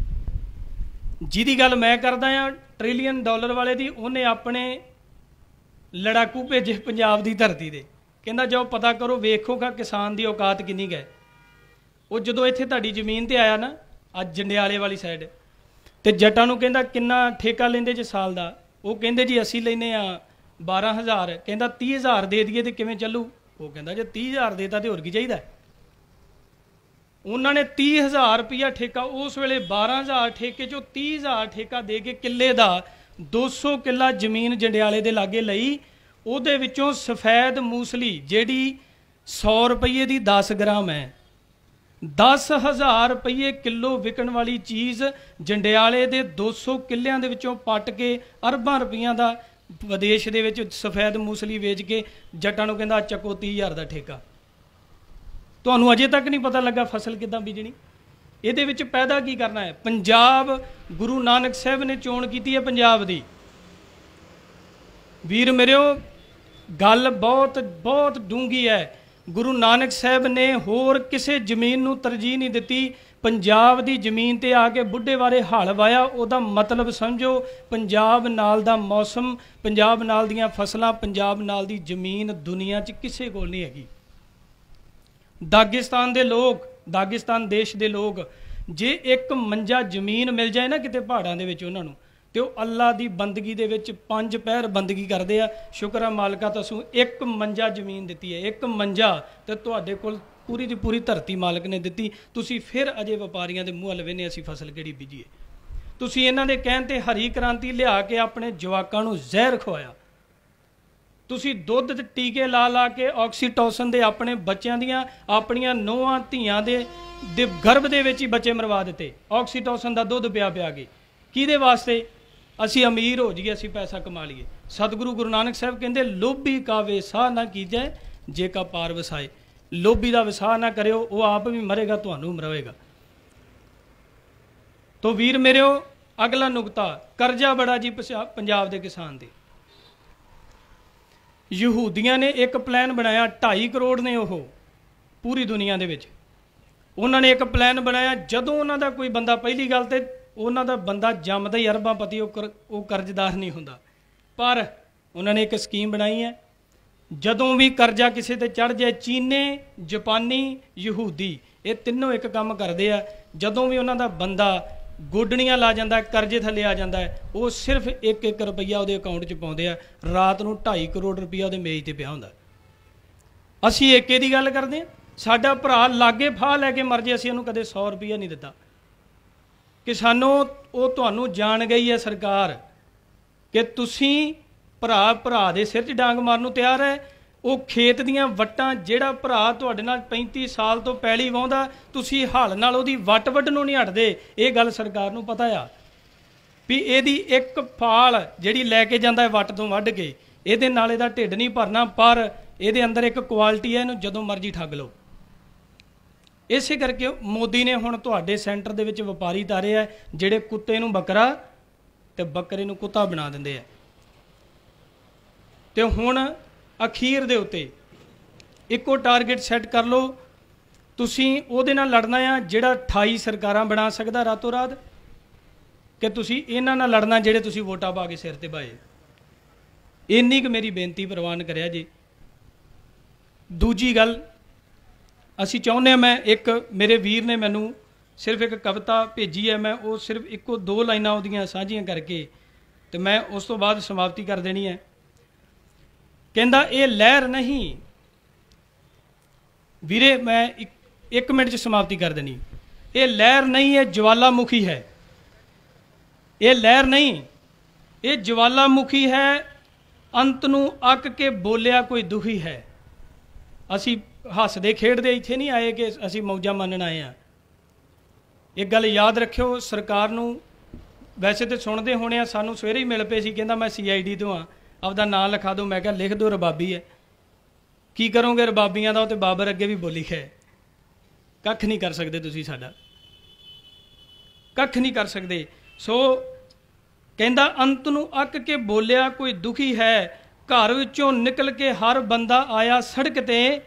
ਜਿਹਦੀ ਗੱਲ ਮੈਂ ਕਰਦਾ ਆ $1 ट्रिलियन वाले ਦੀ, ਉਹਨੇ ਆਪਣੇ ਲੜਾਕੂ ਭੇਜੇ ਪੰਜਾਬ ਦੀ ਧਰਤੀ ਦੇ, ਕਹਿੰਦਾ ਜਾਓ ਪਤਾ ਕਰੋ ਵੇਖੋਗਾ ਕਿਸਾਨ ਦੀ ਔਕਾਤ ਕਿੰਨੀ ਕੁ ਹੈ। ਉਹ ਜਦੋਂ ਇੱਥੇ ਤੁਹਾਡੀ ਜ਼ਮੀਨ ਤੇ ਆਇਆ ਨਾ, ਅੱਜ ਜੰਡਿਆਲੇ ਵਾਲੀ ਸਾਈਡ, ਤੇ ਜੱਟਾਂ ਨੂੰ ਕਹਿੰਦਾ ਕਿੰਨਾ ਠੇਕਾ ਲੈਂਦੇ ਜੇ ਸਾਲ ਦਾ? ਉਹ ਕਹਿੰਦੇ ਜੀ ਅਸੀਂ ਲੈਨੇ ਆ 12,000। ਕਹਿੰਦਾ 30,000 ਦੇ ਦਈਏ ਤੇ ਕਿਵੇਂ ਚੱਲੂ? ਉਹ ਕਹਿੰਦਾ ਜੇ 30,000 ਦੇਤਾ ਤੇ ਹੋਰ ਕੀ ਚਾਹੀਦਾ। ਉਹਨਾਂ ਨੇ 30,000 ਰੁਪਇਆ ਠੇਕਾ, ਉਸ ਵੇਲੇ 12,000 ਠੇਕੇ ਚੋਂ 30,000 ਠੇਕਾ ਦੇ ਕੇ ਕਿੱਲੇ ਦਾ 200 ਕਿੱਲਾ ਜ਼ਮੀਨ ਜੰਡਿਆਲੇ ਦੇ ਲਾਗੇ ਲਈ। ਉਹਦੇ ਵਿੱਚੋਂ ਸਫੈਦ ਮੂਸਲੀ ਜਿਹੜੀ 100 ਰੁਪਏ ਦੀ 10 ਗ੍ਰਾਮ ਹੈ, 10,000 ਰੁਪਏ ਕਿਲੋ ਵਿਕਣ ਵਾਲੀ ਚੀਜ਼ ਜੰਡਿਆਲੇ ਦੇ 200 ਕਿੱਲਿਆਂ ਦੇ ਵਿੱਚੋਂ ਪੱਟ ਕੇ ਅਰਬਾਂ ਰੁਪਈਆਂ ਦਾ ਵਿਦੇਸ਼ ਦੇ ਵਿੱਚ ਸਫੈਦ ਮੂਸਲੀ ਵੇਚ ਕੇ ਜੱਟਾਂ ਨੂੰ ਕਹਿੰਦਾ ਚੱਕੋ 30,000 ਦਾ ਠੇਕਾ। ਤੁਹਾਨੂੰ ਅਜੇ ਤੱਕ ਨਹੀਂ ਪਤਾ ਲੱਗਾ ਫਸਲ ਕਿੱਦਾਂ ਬੀਜਣੀ। ਇਹਦੇ ਵਿੱਚ ਪੈਦਾ ਕੀ ਕਰਨਾ ਹੈ? ਪੰਜਾਬ ਗੁਰੂ ਨਾਨਕ ਸਾਹਿਬ ਨੇ ਚੋਣ ਕੀਤੀ ਹੈ ਪੰਜਾਬ ਦੀ। ਵੀਰ ਮੇਰਿਓ, ਗੱਲ ਬਹੁਤ ਬਹੁਤ ਡੂੰਘੀ ਹੈ। ਗੁਰੂ ਨਾਨਕ ਸਾਹਿਬ ਨੇ ਹੋਰ ਕਿਸੇ ਜ਼ਮੀਨ ਨੂੰ ਤਰਜੀਹ ਨਹੀਂ ਦਿੱਤੀ। ਪੰਜਾਬ ਦੀ ਜ਼ਮੀਨ ਤੇ ਆ ਕੇ ਬੁੱਢੇ ਬਾਰੇ ਹਲ ਵਾਇਆ। ਉਹਦਾ ਮਤਲਬ ਸਮਝੋ, ਪੰਜਾਬ ਨਾਲ ਦਾ ਮੌਸਮ, ਪੰਜਾਬ ਨਾਲ ਦੀਆਂ ਫਸਲਾਂ, ਪੰਜਾਬ ਨਾਲ ਦੀ ਜ਼ਮੀਨ ਦੁਨੀਆ 'ਚ ਕਿਸੇ ਕੋਲ ਨਹੀਂ ਹੈਗੀ। ਦਾਗਿਸਤਾਨ ਦੇ ਲੋਕ, ਦਾਗਿਸਤਾਨ ਦੇਸ਼ ਦੇ ਲੋਕ, ਜੇ ਇੱਕ ਮੰਜਾ ਜ਼ਮੀਨ ਮਿਲ ਜਾਏ ਨਾ ਕਿਤੇ ਪਹਾੜਾਂ ਦੇ ਵਿੱਚ ਉਹਨਾਂ ਨੂੰ, ਤੇ ਉਹ ਅੱਲਾ ਦੀ ਬੰਦਗੀ ਦੇ ਵਿੱਚ 5 ਪਹਿਰ ਬੰਦਗੀ ਕਰਦੇ ਆ। ਸ਼ੁਕਰ ਆ ਮਾਲਕਾ ਤਸੂ ਇੱਕ ਮੰਜਾ ਜ਼ਮੀਨ ਦਿੱਤੀ ਹੈ, ਇੱਕ ਮੰਜਾ, ਤੇ ਤੁਹਾਡੇ ਕੋਲ ਪੂਰੀ ਦੀ ਪੂਰੀ ਧਰਤੀ ਮਾਲਕ ਨੇ ਦਿੱਤੀ। ਤੁਸੀਂ ਫਿਰ ਅਜੇ ਵਪਾਰੀਆਂ ਦੇ ਮੂੰਹ ਲਵੇਨੇ ਅਸੀਂ ਫਸਲ ਕਿਹੜੀ ਬੀਜੀਏ। ਤੁਸੀਂ ਇਹਨਾਂ ਦੇ ਕਹਿਣ ਤੇ ਹਰੀ ਕ੍ਰਾਂਤੀ ਲਿਆ ਕੇ ਆਪਣੇ ਜਵਾਕਾਂ ਨੂੰ ਜ਼ਹਿਰ ਖਵਾਇਆ। ਤੁਸੀਂ ਦੁੱਧ ਤੇ ਟੀਕੇ ਲਾ ਲਾ ਕੇ ਆਕਸੀਟੋਸਨ ਦੇ ਆਪਣੇ ਬੱਚਿਆਂ ਦੀਆਂ, ਆਪਣੀਆਂ ਨੂੰਹਾਂ ਧੀਆਂ ਦੇ ਗਰਭ ਦੇ ਵਿੱਚ ਹੀ ਬੱਚੇ ਮਰਵਾ ਦਿੱਤੇ। ਆਕਸੀਟੋਸਨ ਦਾ ਦੁੱਧ ਪਿਆ ਪਿਆ ਕੇ ਕਿਹਦੇ ਵਾਸਤੇ? ਅਸੀਂ ਅਮੀਰ ਹੋ ਜਾਈਏ, ਅਸੀਂ ਪੈਸਾ ਕਮਾ ਲਈਏ। ਸਤਿਗੁਰੂ ਗੁਰੂ ਨਾਨਕ ਸਾਹਿਬ ਕਹਿੰਦੇ ਲੋਭੀ ਕਾ ਵਿਸਾਹ ਨਾ ਕੀਜੈ ਜੇ ਕਾ ਪਾਰ ਵਸਾਏ। ਲੋਭੀ ਦਾ ਵਿਸਾਹ ਨਾ ਕਰਿਓ, ਉਹ ਆਪ ਵੀ ਮਰੇਗਾ, ਤੁਹਾਨੂੰ ਮਰਵੇਗਾ। ਤੋ ਵੀਰ ਮੇਰਿਓ, ਅਗਲਾ ਨੁਕਤਾ, ਕਰਜ਼ਾ ਬੜਾ ਜੀ ਪੰਜਾਬ ਦੇ ਕਿਸਾਨ ਦੇ। ਯਹੂਦੀਆਂ ਨੇ ਇੱਕ ਪਲਾਨ ਬਣਾਇਆ, 2.5 ਕਰੋੜ ਨੇ ਉਹ ਪੂਰੀ ਦੁਨੀਆ ਦੇ ਵਿੱਚ। ਉਹਨਾਂ ਨੇ ਇੱਕ ਪਲਾਨ ਬਣਾਇਆ, ਜਦੋਂ ਉਹਨਾਂ ਦਾ ਕੋਈ ਬੰਦਾ, ਪਹਿਲੀ ਗੱਲ ਤੇ ਉਹਨਾਂ ਦਾ ਬੰਦਾ ਜੰਮਦਾ ਹੀ ਅਰਬਾਂਪਤੀ, ਉਹ ਕਰਜ਼ਦਾਰ ਨਹੀਂ ਹੁੰਦਾ। ਪਰ ਉਹਨਾਂ ਨੇ ਇੱਕ ਸਕੀਮ ਬਣਾਈ ਹੈ, ਜਦੋਂ ਵੀ ਕਰਜ਼ਾ ਕਿਸੇ ਤੇ ਚੜ੍ਹ ਜਾਏ, ਚੀਨੇ, ਜਾਪਾਨੀ, ਯਹੂਦੀ, ਇਹ ਤਿੰਨੋਂ ਇੱਕ ਕੰਮ ਕਰਦੇ ਆ। ਜਦੋਂ ਵੀ ਉਹਨਾਂ ਦਾ ਬੰਦਾ ਗੋਡਣੀਆਂ ਲਾ ਜਾਂਦਾ, ਕਰਜ਼ੇ ਥੱਲੇ ਆ ਜਾਂਦਾ ਹੈ, ਉਹ ਸਿਰਫ 1-1 ਰੁਪਈਆ ਉਹਦੇ ਅਕਾਊਂਟ 'ਚ ਪਾਉਂਦੇ ਆ। ਰਾਤ ਨੂੰ 2.5 ਕਰੋੜ ਰੁਪਈਆ ਉਹਦੇ ਮੇਜ਼ ਤੇ ਪਿਆ ਹੁੰਦਾ। ਅਸੀਂ ਏਕੇ ਦੀ ਗੱਲ ਕਰਦੇ ਹਾਂ। ਸਾਡਾ ਭਰਾ ਲਾਗੇ ਫਾਹ ਲੈ ਕੇ ਮਰ ਜੇ, ਅਸੀਂ ਉਹਨੂੰ ਕਦੇ 100 ਰੁਪਈਆ ਨਹੀਂ ਦਿੱਤਾ। ਕਿਸਾਨੋਂ, ਉਹ ਤੁਹਾਨੂੰ ਜਾਣ ਗਈ ਹੈ ਸਰਕਾਰ ਕਿ ਤੁਸੀਂ ਭਰਾ ਦੇ ਸਿਰ 'ਚ ਡਾਂਗ ਮਾਰਨ ਨੂੰ ਤਿਆਰ ਹੈ। ਉਹ ਖੇਤ ਦੀਆਂ ਵੱਟਾਂ, ਜਿਹੜਾ ਭਰਾ ਤੁਹਾਡੇ ਨਾਲ 35 ਸਾਲ ਤੋਂ ਪੈਲੀ ਵਾਹੁੰਦਾ, ਤੁਸੀਂ ਹਲ ਨਾਲ ਉਹਦੀ ਵੱਟ ਵੱਢਣੋਂ ਨਹੀਂ ਹਟਦੇ। ਇਹ ਗੱਲ ਸਰਕਾਰ ਨੂੰ ਪਤਾ ਆ ਵੀ ਇਹਦੀ ਇੱਕ ਫਾਲ ਜਿਹੜੀ ਲੈ ਕੇ ਜਾਂਦਾ ਹੈ ਵੱਟ ਤੋਂ ਵੱਢ ਕੇ, ਇਹਦੇ ਨਾਲ ਇਹਦਾ ਢਿੱਡ ਨਹੀਂ ਭਰਨਾ, ਪਰ ਇਹਦੇ ਅੰਦਰ ਇੱਕ ਕੁਆਲਿਟੀ ਹੈ, ਇਹਨੂੰ ਜਦੋਂ ਮਰਜ਼ੀ ਠੱਗ ਲਓ। ਇਸੇ ਕਰਕੇ ਮੋਦੀ ਨੇ ਹੁਣ ਤੁਹਾਡੇ ਸੈਂਟਰ ਦੇ ਵਿੱਚ ਵਪਾਰੀ ਤਾਰੇ ਆ, ਜਿਹੜੇ ਕੁੱਤੇ ਨੂੰ ਬੱਕਰਾ ਤੇ ਬੱਕਰੇ ਨੂੰ ਕੁੱਤਾ ਬਣਾ ਦਿੰਦੇ ਆ। ਤੇ ਹੁਣ ਅਖੀਰ ਦੇ ਉੱਤੇ ਇੱਕੋ ਟਾਰਗੇਟ ਸੈੱਟ ਕਰ ਲਓ, ਤੁਸੀਂ ਉਹਦੇ ਨਾਲ ਲੜਨਾ ਆ ਜਿਹੜਾ 28 ਸਰਕਾਰਾਂ ਬਣਾ ਸਕਦਾ ਰਾਤੋਂ ਰਾਤ, ਕਿ ਤੁਸੀਂ ਇਹਨਾਂ ਨਾਲ ਲੜਨਾ ਜਿਹੜੇ ਤੁਸੀਂ ਵੋਟਾਂ ਪਾ ਕੇ ਸਿਰ ਤੇ ਪਾਏ। ਇੰਨੀ ਕੁ ਮੇਰੀ ਬੇਨਤੀ ਪ੍ਰਵਾਨ ਕਰਿਆ ਜੀ। ਦੂਜੀ ਗੱਲ, ਅਸੀਂ ਚਾਹੁੰਦੇ ਹਾਂ, ਮੈਂ ਇੱਕ ਮੇਰੇ ਵੀਰ ਨੇ ਮੈਨੂੰ ਸਿਰਫ ਇੱਕ ਕਵਿਤਾ ਭੇਜੀ ਹੈ, ਮੈਂ ਉਹ ਸਿਰਫ 1-2 ਲਾਈਨਾਂ ਉਹਦੀਆਂ ਸਾਂਝੀਆਂ ਕਰਕੇ ਤੇ ਮੈਂ ਉਸ ਤੋਂ ਬਾਅਦ ਸਮਾਪਤੀ ਕਰ ਦੇਣੀ ਹੈ। ਕਹਿੰਦਾ ਇਹ ਲਹਿਰ ਨਹੀਂ ਵੀਰੇ, ਮੈਂ 1 ਮਿੰਟ 'ਚ ਸਮਾਪਤੀ ਕਰ ਦੇਣੀ। ਇਹ ਲਹਿਰ ਨਹੀਂ, ਇਹ ਜਵਾਲਾਮੁਖੀ ਹੈ। ਇਹ ਲਹਿਰ ਨਹੀਂ, ਇਹ ਜਵਾਲਾਮੁਖੀ ਹੈ। ਅੰਤ ਨੂੰ ਅੱਕ ਕੇ ਬੋਲਿਆ ਕੋਈ ਦੁਖੀ ਹੈ। ਅਸੀਂ ਹੱਸਦੇ ਖੇਡਦੇ ਇੱਥੇ ਨਹੀਂ ਆਏ ਕਿ ਅਸੀਂ ਮੌਜਾਂ ਮੰਨਣ ਆਏ ਹਾਂ। ਇੱਕ ਗੱਲ ਯਾਦ ਰੱਖਿਓ, ਸਰਕਾਰ ਨੂੰ ਵੈਸੇ ਤਾਂ ਸੁਣਦੇ ਹੋਣੇ ਆ, ਸਾਨੂੰ ਸਵੇਰੇ ਹੀ ਮਿਲ ਪਏ ਸੀ, ਕਹਿੰਦਾ ਮੈਂ CID ਤੋਂ ਹਾਂ, ਆਪਦਾ ਨਾਂ ਲਿਖਾ ਦਿਓ। ਮੈਂ ਕਿਹਾ ਲਿਖ ਦਿਓ, ਰਬਾਬੀ ਹੈ। ਕੀ ਕਰੋਗੇ ਰਬਾਬੀਆਂ ਦਾ? ਉਹ ਤੇ ਬਾਬਰ ਅੱਗੇ ਵੀ ਬੋਲੀ ਹੈ। ਕੱਖ ਨਹੀਂ ਕਰ ਸਕਦੇ ਤੁਸੀਂ, ਸਾਡਾ ਕੱਖ ਨਹੀਂ ਕਰ ਸਕਦੇ। ਸੋ ਕਹਿੰਦਾ ਅੰਤ ਨੂੰ ਅੱਕ ਕੇ ਬੋਲਿਆ ਕੋਈ ਦੁਖੀ ਹੈ, ਘਰ ਵਿੱਚੋਂ ਨਿਕਲ ਕੇ ਹਰ ਬੰਦਾ ਆਇਆ ਸੜਕ ਤੇ,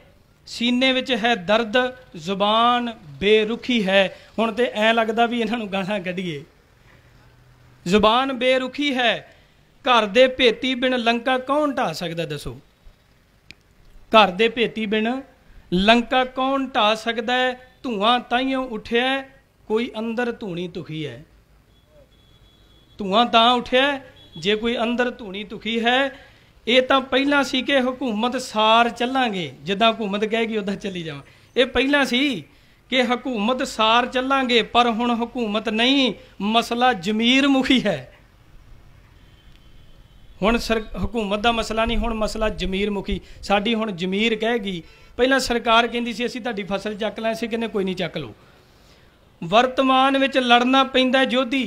ਸੀਨੇ ਵਿੱਚ ਹੈ ਦਰਦ, ਜ਼ੁਬਾਨ ਬੇਰੁਖੀ ਹੈ। ਹੁਣ ਤੇ ਐਂ ਲੱਗਦਾ ਵੀ ਇਹਨਾਂ ਨੂੰ ਗਾਲਾਂ ਕੱਢੀਏ। ਜ਼ੁਬਾਨ ਬੇਰੁਖੀ ਹੈ, घर दे भेती बिन लंका कौन ढा सकदा? दसो, घर दे भेती बिन लंका कौन ढा सकदा है? धुआं ताइयों उठिया, कोई अंदर धूनी दुखी है। धुआं तां उठिया जे कोई अंदर धूनी दुखी है। ये तो पहला सी कि हुकूमत सार चलांगे, जिद्दां हुकूमत कहेगी उद्दां चली जावां। ये पहला सी कि हुकूमत सार चलांगे, पर हुण हुकूमत नहीं, मसला जमीर मुखी है। हुण हुकूमत का मसला नहीं, हुण मसला जमीर मुखी। साडी हुण जमीर कहेगी। पहला सरकार कहती सी असीं तुहाडी फसल चक लै, असीं कहने कोई नहीं चक लो। वर्तमान विच लड़ना पैंदा जोधी,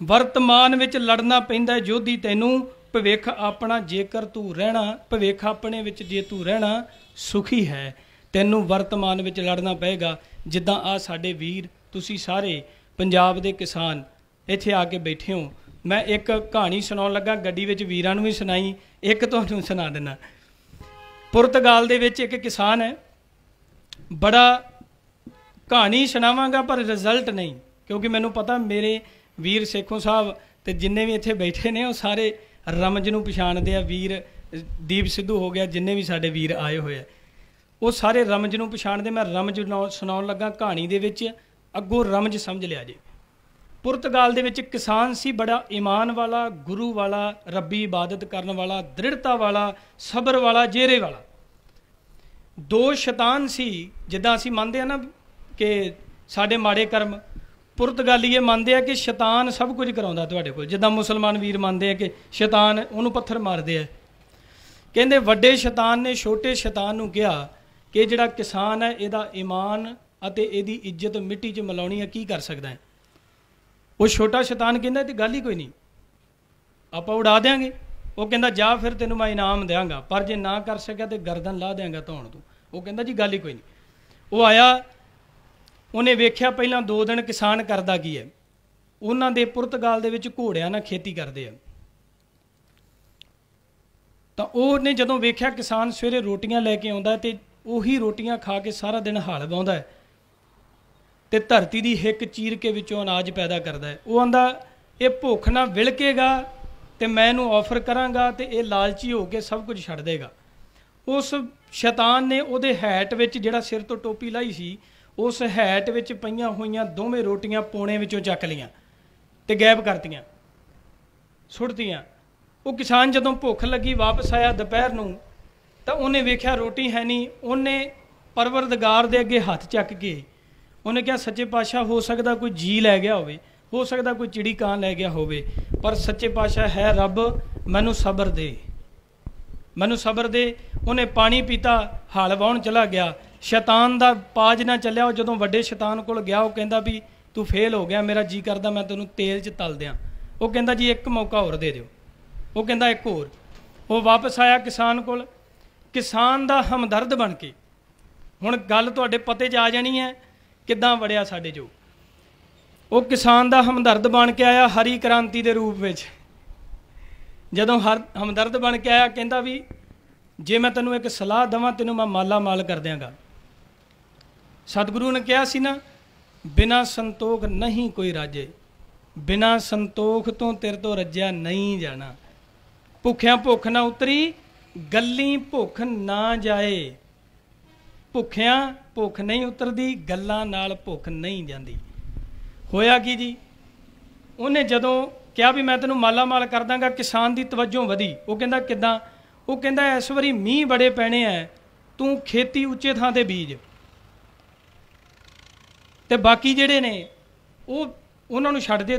वर्तमान विच लड़ना पैंदा जोधी। तैनूं भविख अपना जेकर तू रहना, भविख अपने विच जे तू रहना सुखी है, तैनूं वर्तमान विच लड़ना पएगा। जिद्दां आ साडे वीर, तुसीं सारे पंजाब दे किसान इत्थे आके बैठे हो। मैं एक कहानी सुनाउण लगा, गड्डी विच वीरां नूं भी सुनाई, एक तुहानूं सुना देना। पुर्तगाल दे विच एक किसान है, बड़ा कहानी सुनावांगा पर रिजल्ट नहीं, क्योंकि मैनूं पता मेरे वीर सेखों साहब ते जिन्ने भी इत्थे बैठे ने वो सारे रमज नूं पछाणदे आ। वीर दीप सिद्धू हो गया, जिन्ने भी साडे वीर आए होए आ वो सारे रमज नूं पछाणदे। मैं रमज सुनाउण लगा कहानी दे विच, अगों रमज समझ लिया जे। पुर्तगाल दे विच किसान सी, बड़ा ईमान वाला, गुरु वाला, रब्बी इबादत करन वाला, दृढ़ता वाला, सबर वाला, जेरे वाला। दो शैतान सी, जिद्दां असीं मनदे आ ना कि साडे माड़े कर्म, पुर्तगालीए मनदे आ कि शैतान सब कुछ कराउंदा तुहाडे कोल। जिद्दां मुसलमान वीर मनदे आ कि शैतान उहनूं पत्थर मारदे आ। कहंदे वड्डे शैतान ने छोटे शैतान नूं कहा कि जिहड़ा किसान है इहदा ईमान अते इहदी इज्जत मिट्टी 'च मिलाउणी है, की कर सकदा है? वो छोटा शैतान कहता तो गल ही कोई नहीं, आप उड़ा देंगे। वो कहता जा फिर तेनों मैं इनाम देंगा, पर जे ना कर सकिया तो गर्दन ला देंगा धौण तू। वो कहता जी गल ही कोई नहीं। वो आया, उन्हें वेख्या पहला 2 दिन किसान करदा की है। उन्हां दे पुर्तगाल दे विच घोड़ियां नाल खेती करदे आ। तो उन्हें जदों वेख्या किसान सवेरे रोटियां लैके आउंदा ते उही रोटियां खा के सारा दिन हल वाहुंदा है ते धरती की हिक चीर के विचों अनाज पैदा करता है। वो आंदा ये भुख ना विलकेगा तो मैं इनू ऑफर करांगा तो ये लालची हो के सब कुछ छड्ड देगा। उस शैतान ने उहदे हैट विच जिहड़ा सिर तो टोपी लाई सी, उस हैट विच पईयां होईयां दोवें रोटियां पौने विचों चक लियां ते गैब करतियां, सुट्टियां। वो किसान जदों भुख लगी वापस आया दोपहर नूं तां उहने वेख्या रोटी है नहीं। उहने परवरदिगार दे अगे हत्थ चक के उन्हें कहा सच्चे पातशाह हो सकता कोई जी लै गया हो सकता कोई चिड़ी कां लै गया होवे, पर सच्चे पातशाह है रब, मैनू सबर दे, मैनू सबर दे। उन्हें पानी पीता, हल वाउण चला गया। शैतान दा पाज ना चलिया। जदों वड्डे शैतान कोल गया, वो कहंदा भी तू फेल हो गया, मेरा जी करदा मैं तैनूं तेल च तल दियां। वो कहंदा जी एक मौका होर दे दिओ। वो कहंदा एक होर। वो वापस आया किसान कोल, किसान दा हमदर्द बन के। हुण गल तुहाडे पते 'च आ जानी है किद्दां वड़िया साडे जो। वो किसान दा हमदर्द बन के आया हरी क्रांति दे रूप विच। जदों हर हमदर्द बन के आया, कहंदा भी जे मैं तैनूं एक सलाह देवां तैनूं मैं माला माल कर दियांगा। सतगुरु ने कहा सी ना, बिना संतोख नहीं कोई राजे, बिना संतोख तो तेरे तो रज्या नहीं जाना। भुखिया भुख ना उतरी, गल्ली भुख ना जाए। भुखिया भुख नहीं उतरदी, गल्लां नाल भुख नहीं जाती। होया कि जी, उन्हें जदों कहा भी मैं तेनों माला माल कर दांगा, किसान की तवज्जो वधी। वो कहंदा किद्दां? वो कहंदा इस वारी मींह बड़े पैने है, तू खेती उच्चे थां ते बीज ते बाकी जिहड़े ने वो उन्हां नूं छड्ड दे,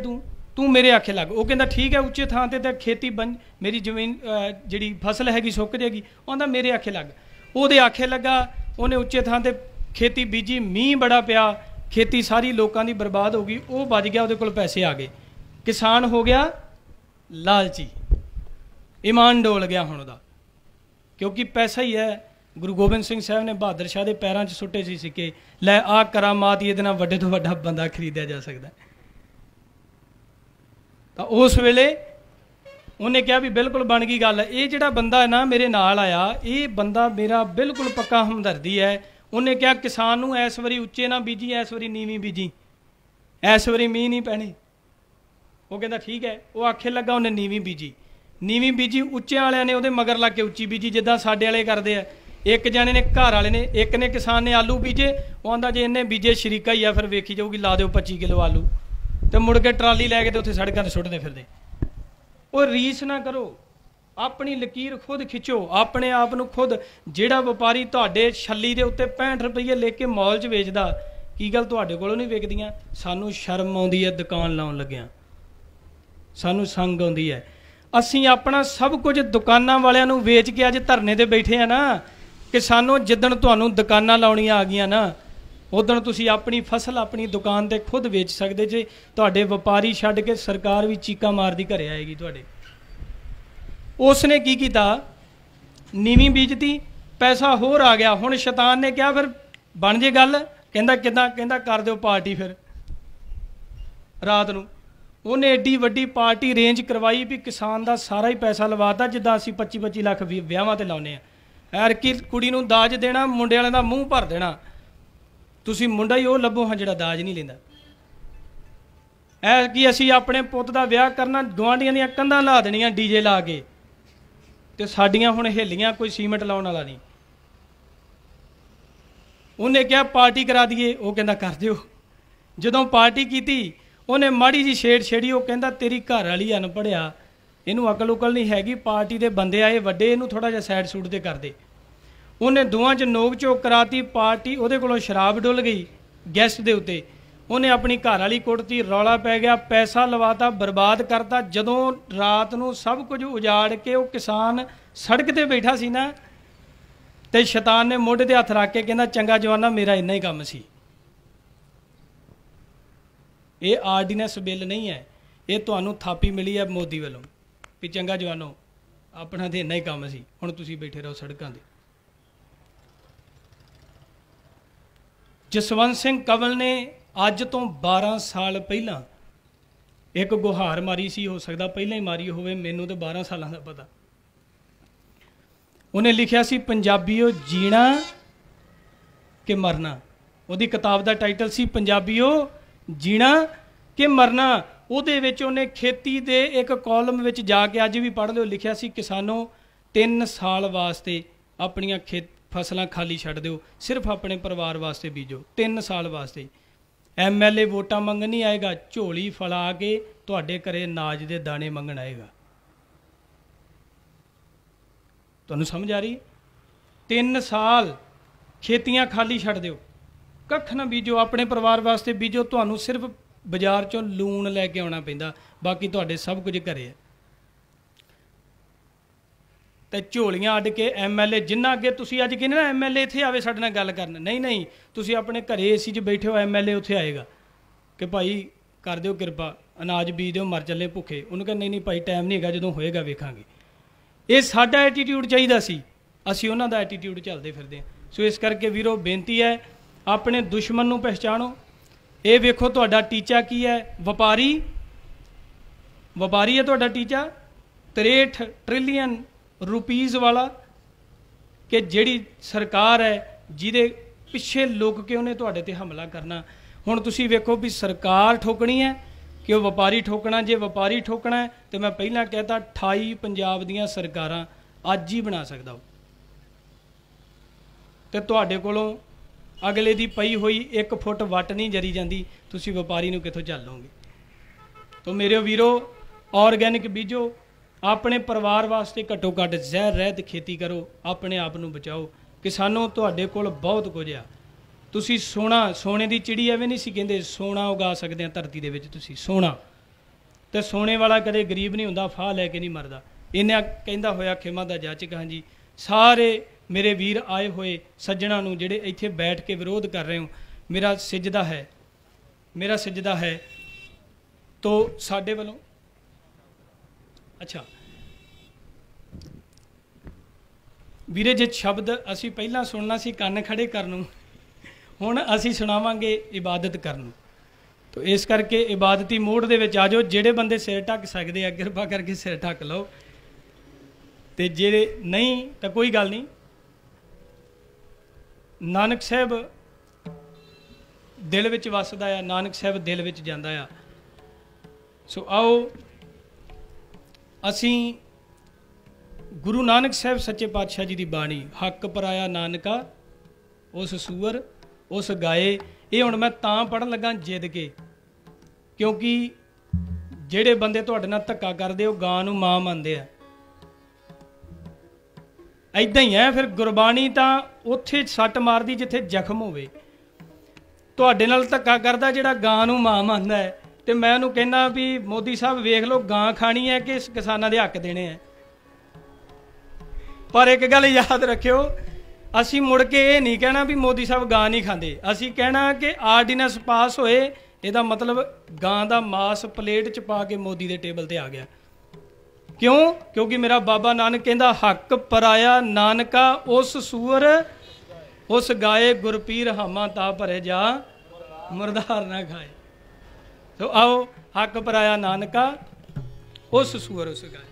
तू मेरे आखे लग। वो कहंदा ठीक है, उच्चे थां ते खेती बन मेरी जमीन जिहड़ी फसल हैगी सुक जाएगी। आंदा मेरे आखे लग। ਉਹਦੇ आखे लगा, उन्हें उच्चे थां ते खेती बीजी, मींह बड़ा पिया, खेती सारी लोगों की बर्बाद हो गई। वो बच गया, उहदे कोल पैसे आ गए। किसान हो गया लालची, ईमान डोल गया हुण उहदा, क्योंकि पैसा ही है। गुरु गोबिंद सिंह साहब ने बहादुर शाह के पैरों 'च सुट्टे सी सिक्के, लै आ करामात ये वड्डे तो वड्डा बंदा खरीदिया जा सकता। तो उस वेले उन्हें कहा भी बिल्कुल बन गई गल। ये जिहड़ा बंदा है ना मेरे नाल आया, ये बंदा मेरा बिल्कुल पक्का हमदर्दी है। उन्हें कहा किसान नूं इस वारी उच्चे ना बीजी, इस वारी नीवीं बीजी, इस वारी मींह नहीं पैने। वो कहता ठीक है। वो आखे लगा उन्हें नीवी बीजी, नीवी बीजी, उच्चे वाले ने वो मगर लग के उच्ची बीजी जिदा साडे वाले करते हैं। एक जाने ने घर वाले ने, एक ने किसान ने आलू बीजे, वो आंदा जे इन्हें बीजे शरीका ही है फिर वेखी जाऊगी, ला दो 25 किलो आलू, तो मुड़ के ट्राली लैके तो उत्थे सड़कों ते सुट्टदे फिरदे। वो रीस ना करो, अपनी लकीर खुद खिंचो, अपने आप नूं खुद। जिहड़ा व्यापारी तुहाडे छल्ली दे उत्ते 65 रुपये लेके मॉल च वेचदा, की गल तुहाडे कोलों नहीं विकदियां? सानूं शर्म आउंदी है दुकान लाउण लग्गिआं, सानूं संग आउंदी है। असीं अपना सब कुछ दुकानां वालिआं नूं वेच के अज धरने ते बैठे आ ना, कि सानूं जिद्दण तुहानूं दुकानां लाउणीआं आ गईआं ना, उदण तुसीं अपनी फसल अपनी दुकान ते खुद वेच सकदे जे। तुहाडे व्यापारी छड्ड के सरकार भी चीकां मारदी घरे आएगी तुहाडे। उसने की कीता, नीवी बीजती, पैसा होर आ गया। हुण शैतान ने कहा फिर बन जे गल, कहंदा किदां? कहंदा कर दिओ पार्टी फिर रात नूं। उन्हें एड्डी वड्डी पार्टी रेंज करवाई भी किसान का सारा ही पैसा लवाता, जिद्दां असीं 25-25 लाख विआहां ते लाउने आ। ऐरकी कुड़ी नूं दाज देना, मुंडे वालिआं दा मूँह भर देना, तुसीं मुंडा ही वो लभो हाँ जिहड़ा दाज नहीं लैंदा। ऐरकी असीं अपने पुੱਤ ਦਾ ਵਿਆਹ करना, गुआंढियां ਦੀਆਂ कंधां ला देणीਆਂ डीजे ला के, ते साडियां हुण हिल्लियां, कोई सीमेंट लाउण वाला नहीं। उन्हें क्या पार्टी करा दीए, वो कहंदा कर दिओ। जदों पार्टी कीती, उन्हें माड़ी जी छेड़ छेड़ी, वो कहंदा तेरी घर वाली अनपढ़िया, इनू अकल उकल नहीं हैगी, पार्टी के बंदे आए वड्डे, इनू थोड़ा जिहा सैड सूट ते कर दे। उन्हें दोवां च नोक झोक कराती, पार्टी उहदे कोलों शराब डुल गई गैसट दे उत्ते, उन्हें अपनी घर वाली कुटती, रौला पै गया, पैसा लवाता, बर्बाद करता। जदों रात नूं सब कुछ उजाड़ के वो किसान सड़क ते बैठा सी ना, ते शैतान ने मोढे ते हत्थ रख के कहंदा चंगा जवाना मेरा इन्ना ही काम सी। ये आर्डीनेंस बिल नहीं है, ये तुहानूं थापी मिली है मोदी वालों भी चंगा जवानों अपना तो इन्ना ही काम सी, हुण तुसीं बैठे रहो सड़कों ते। जसवंत सिंह कंवल ने अज तो 12 साल पहला एक गुहार मारी सी, हो सकता पहले ही मारी होवे, मैनूं तो 12 सालों का पता। उन्हें लिखिया सी पंजाबीओ जीना कि मरना, उहदी किताब का टाइटल सी पंजाबीओ जीना कि मरना। उहदे विच उन्हें खेती दे एक कॉलम विच जाके अज भी पढ़ लो, लिखिया सी किसानों 3 साल वास्ते अपनियां फसलां खाली छड्ड दिओ, सिर्फ अपने परिवार वास्ते बीजो, 3 साल वास्ते। MLA वोटां मंगण नहीं आएगा, झोली फला के तुहाडे घरे नाज दे दाने मंगण आएगा। तुहानूं समझ आ रही? 3 साल खेतियां खाली छड्ड दिओ, कख ना बीजो, अपने परिवार वास्ते बीजो। तुहानूं सिर्फ बाजार चों लूण लैके आउणा पैंदा, बाकी तुहाडे सब कुछ घरे है। ते झोलियां अड्ड के MLA जिन्ना अगे तुसीं अज कहने ना MLA इत्थे आवे साडे नाल गल करन, नहीं नहीं, तुसीं अपने घरे AC च बैठे हो, MLA उत्थे आएगा कि भाई कर दिओ किरपा, अनाज बीज दिओ, मर चले भुखे। उन्होंने कहा नहीं नहीं भाई टाइम नहीं हैगा, जदों होएगा वेखांगे। ये साडा एटीट्यूड चाहिदा सी, असीं उन्हां दा एटीट्यूड चलदे फिरदे हां। सो इस करके वीरो बेनती है, अपने दुश्मन नूं पहचानो। ये वेखो तुहाडा टीचा की है, व्यापारी व्यापारी है तुहाडा टीचा 63 ट्रिलियन रुपीज़ वाला, कि जिहड़ी सरकार है जिहदे पिछे लुक के उन्हें तुहाडे ते हमला करना। हुण तुसीं वेखो भी सरकार ठोकनी है कि वो व्यापारी ठोकना। जे व्यापारी ठोकना है तो मैं पहला कहता 28 पंजाब दीयां सरकारां अज ही बना सकदा हो, ते तुहाडे कोलों अगले दी पई हुई 1 फुट वट नहीं जरी जाती, तुसीं व्यापारी नूं कित्थों झल लोगे। तो मेरे वीरो ऑर्गैनिक बीजो, अपने परिवार वास्ते घट्टो घट्ट जहर रहत खेती करो, अपने आप नूं बचाओ। किसानों तुहाडे कोल बहुत कुछ आ, तुसीं सोना, सोने की चिड़ी एवें नहीं सी कहंदे, सोना उगा सकते हैं धरती दे विच तुसीं सोना। तो सोने वाला कदे गरीब नहीं हुंदा, फाह लैके नहीं मरदा। इन्हें कहंदा होया खिमा दा जाचक हाँ जी, सारे मेरे वीर आए हुए सज्जणा नूं जिहड़े इत्थे बैठ के विरोध कर रहे हो, मेरा सिजदा है, मेरा सिजदा है। तो साडे वालों अच्छा वीरे जे शब्द असी पहला सुनना सी कन्न खड़े करनों, हुण असी सुनावांगे इबादत करनों। तो इस करके इबादती मूड दे विच आ जाओ। जिहड़े बंदे सिर ढक सकदे आ किरपा करके सिर ढक लो, ते जे नहीं तो कोई गल नहीं। नानक साहब दिल विच वसदा आ, नानक साहब दिल विच जांदा आ। सो आओ असी गुरु नानक साहब सच्चे पातशाह जी की बाणी हक पराया नानका उस सूअर उस गाए, ये हुण मैं तां पढ़न लगा जिद के, क्योंकि ਜਿਹੜੇ ਬੰਦੇ ਤੁਹਾਡੇ ਨਾਲ ਧੱਕਾ ਕਰਦੇ ਉਹ ਗਾਂ ਨੂੰ ਮਾਂ ਮੰਨਦੇ ਆ। ਐਦਾਂ ਹੀ ਹੈ ਫਿਰ ਗੁਰਬਾਣੀ ਤਾਂ ਉੱਥੇ ਸੱਟ ਮਾਰਦੀ ਜਿੱਥੇ ਜ਼ਖਮ ਹੋਵੇ। ਤੁਹਾਡੇ ਨਾਲ ਧੱਕਾ ਕਰਦਾ ਜਿਹੜਾ ਗਾਂ ਨੂੰ ਮਾਂ ਮੰਨਦਾ ਹੈ, ਤੇ ਮੈਂ ਉਹਨੂੰ ਕਹਿੰਦਾ ਵੀ ਮੋਦੀ ਸਾਹਿਬ ਵੇਖ ਲਓ ਗਾਂ ਖਾਣੀ ਹੈ ਕਿ ਕਿਸਾਨਾਂ ਦੇ ਹੱਕ ਦੇਣੇ ਹੈ। ਪਰ ਇੱਕ ਗੱਲ ਯਾਦ ਰੱਖਿਓ, ਅਸੀਂ ਮੁੜ ਕੇ ਇਹ ਨਹੀਂ ਕਹਿਣਾ ਵੀ ਮੋਦੀ ਸਾਹਿਬ ਗਾਂ ਨਹੀਂ ਖਾਂਦੇ, ਅਸੀਂ ਕਹਿਣਾ ਕਿ ਆਰਡੀਨੈਂਸ ਪਾਸ ਹੋਏ, ਇਹਦਾ ਮਤਲਬ ਗਾਂ ਦਾ ਮਾਸ ਪਲੇਟ 'ਚ ਪਾ ਕੇ ਮੋਦੀ ਦੇ ਟੇਬਲ ਤੇ ਆ ਗਿਆ। ਕਿਉਂ? ਕਿਉਂਕਿ ਮੇਰਾ ਬਾਬਾ ਨਾਨਕ ਕਹਿੰਦਾ ਹੱਕ ਪਰਾਇਆ ਨਾਨਕਾ ਉਸ ਸੂਰ ਉਸ ਗਾਏ ਗੁਰਪੀਰ ਹਾਮਾ ਤਾ ਭਰੇ ਜਾ ਮੁਰਦਾਰ ਨਾ ਖਾਏ। ਸੋ ਆਓ ਹੱਕ ਪਰਾਇਆ ਨਾਨਕਾ ਉਸ ਸੂਰ ਉਸ ਗਾਏ।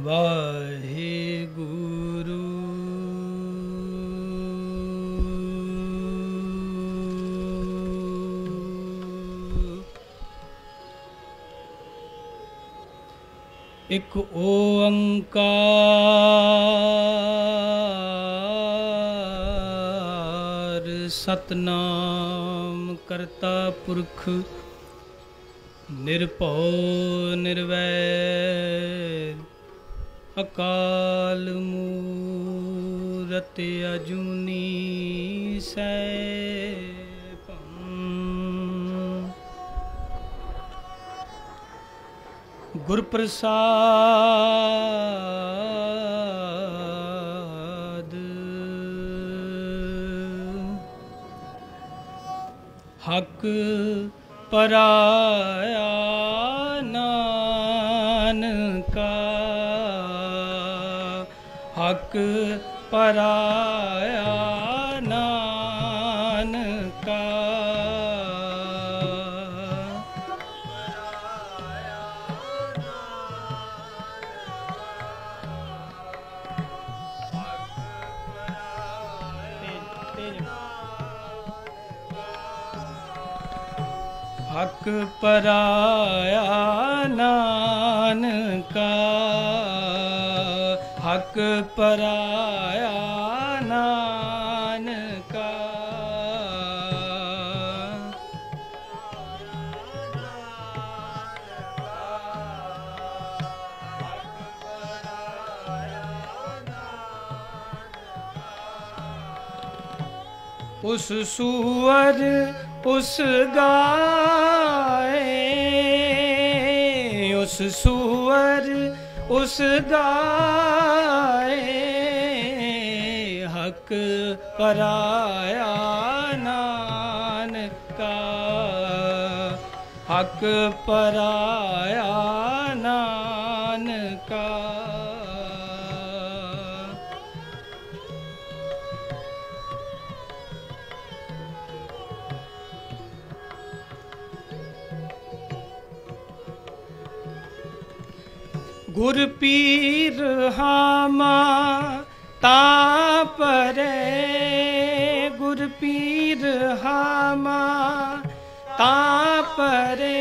ਵਾਹਿਗੁਰੂ ਇੱਕ ਓੰਕਾਰ ਸਤਨਾਮ ਕਰਤਾ ਪੁਰਖ ਨਿਰਭਉ ਨਿਰਵੈਰ ਅਕਾਲ ਮੂਰਤਿ ਅਜੂਨੀ ਸੈਭੰ। ਗੁਰ ਪ੍ਰਸਾਦ ਹਕ ਪਰਾਇਆ ਨਾਨਕਾ ਹਕ ਪਰਾਇਆ ਨਾਨਕਾ ਹਕ ਪਰਾਇਆ ਨਾਨਕਾ ਹਕ ਪਰਾਇਆ ਨਾਨਕਾ ਉਸ ਸੂਅਰ ਉਸ ਗਾਏ ਉਸ ਸੂਅਰ ਉਸ ਗਾਏ ਹਕ ਪਰਾਇਆ ਨਾਨਕਾ ਹਕ ਪਰਾਇਆ ਨਾਨਕਾ गुरपीर हामा ता परे गुरपीर हामा ता परे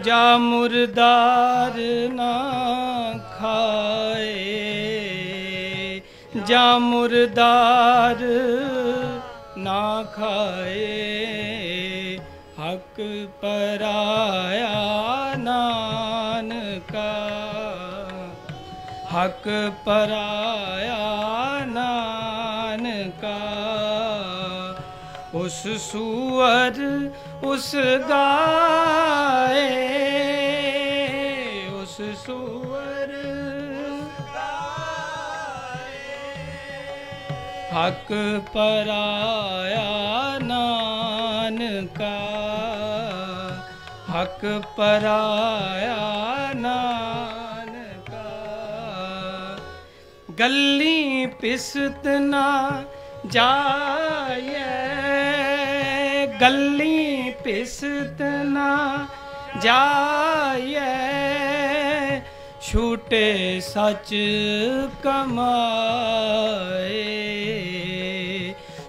जा मुर्दार ना खाए जा मुर्दार ना खाए हक पराया नानका हक पराया नानका उस सूअर उस गाए उस सूअर हक पराया नानका हक पराया नानका गली पिसत ना जाए, गली पिसत ना जाए, छूटे सच कमाए,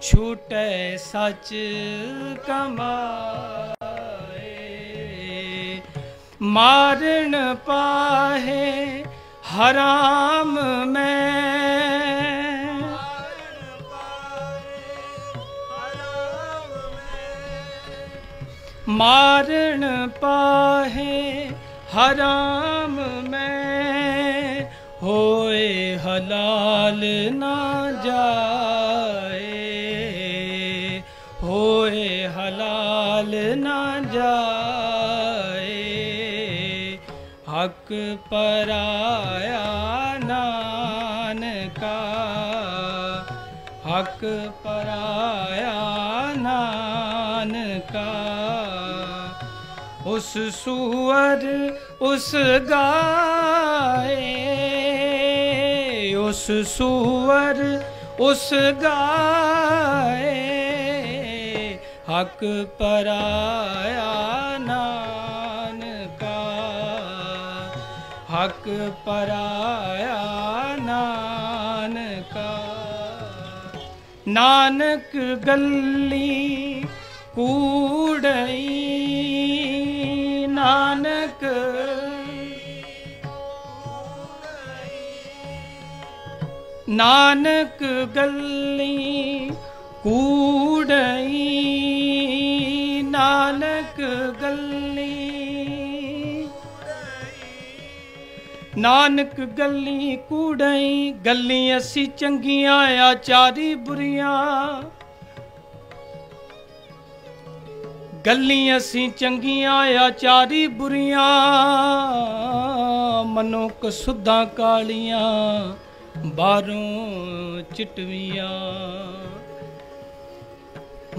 छूटे सच कमाए। मारन पाहे हराम में, मारन पाहे हराम में, होए हलाल ना जाए, होए हलाल ना जाए। हक पराया नानका, हक पराया नानका। उस सूअर उस गाय, उस सूअर उस गाय, हक पराया नानका, हक पराया नानका। नानक गल्ली कूड़ई, नानक नानक गल्ली कूड़ई, नानक गल्ली, नानक गल्ली कूड़ई। गल्ली असी चंगियां आचारी बुरियां, गल्ली असी चंगियां आचारी बुरियां। मनो कसुद्दां कालियां बारों चिटवियां,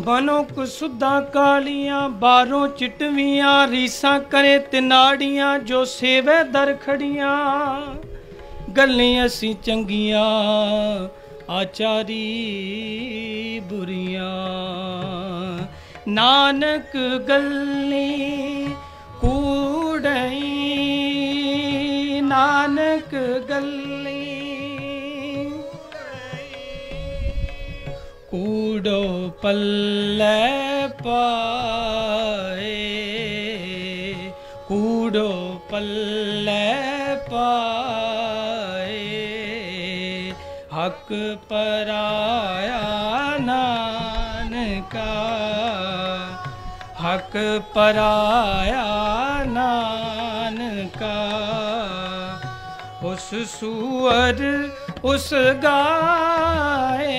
मनो कसुद्दां कालियां बारों चिटवियां। रीसां करे तिनाड़ियां जो सेवे दर खड़ियां। गल्ली असी चंगियां आचारी बुरियां। नानक गल्ली कूड़ई, नानक गल्ली कूड़ो पल्ले पाए, कूड़ो पल्ले पाए। हक पराया नानका, हक पराया नानका। उस सूअर उस गाय,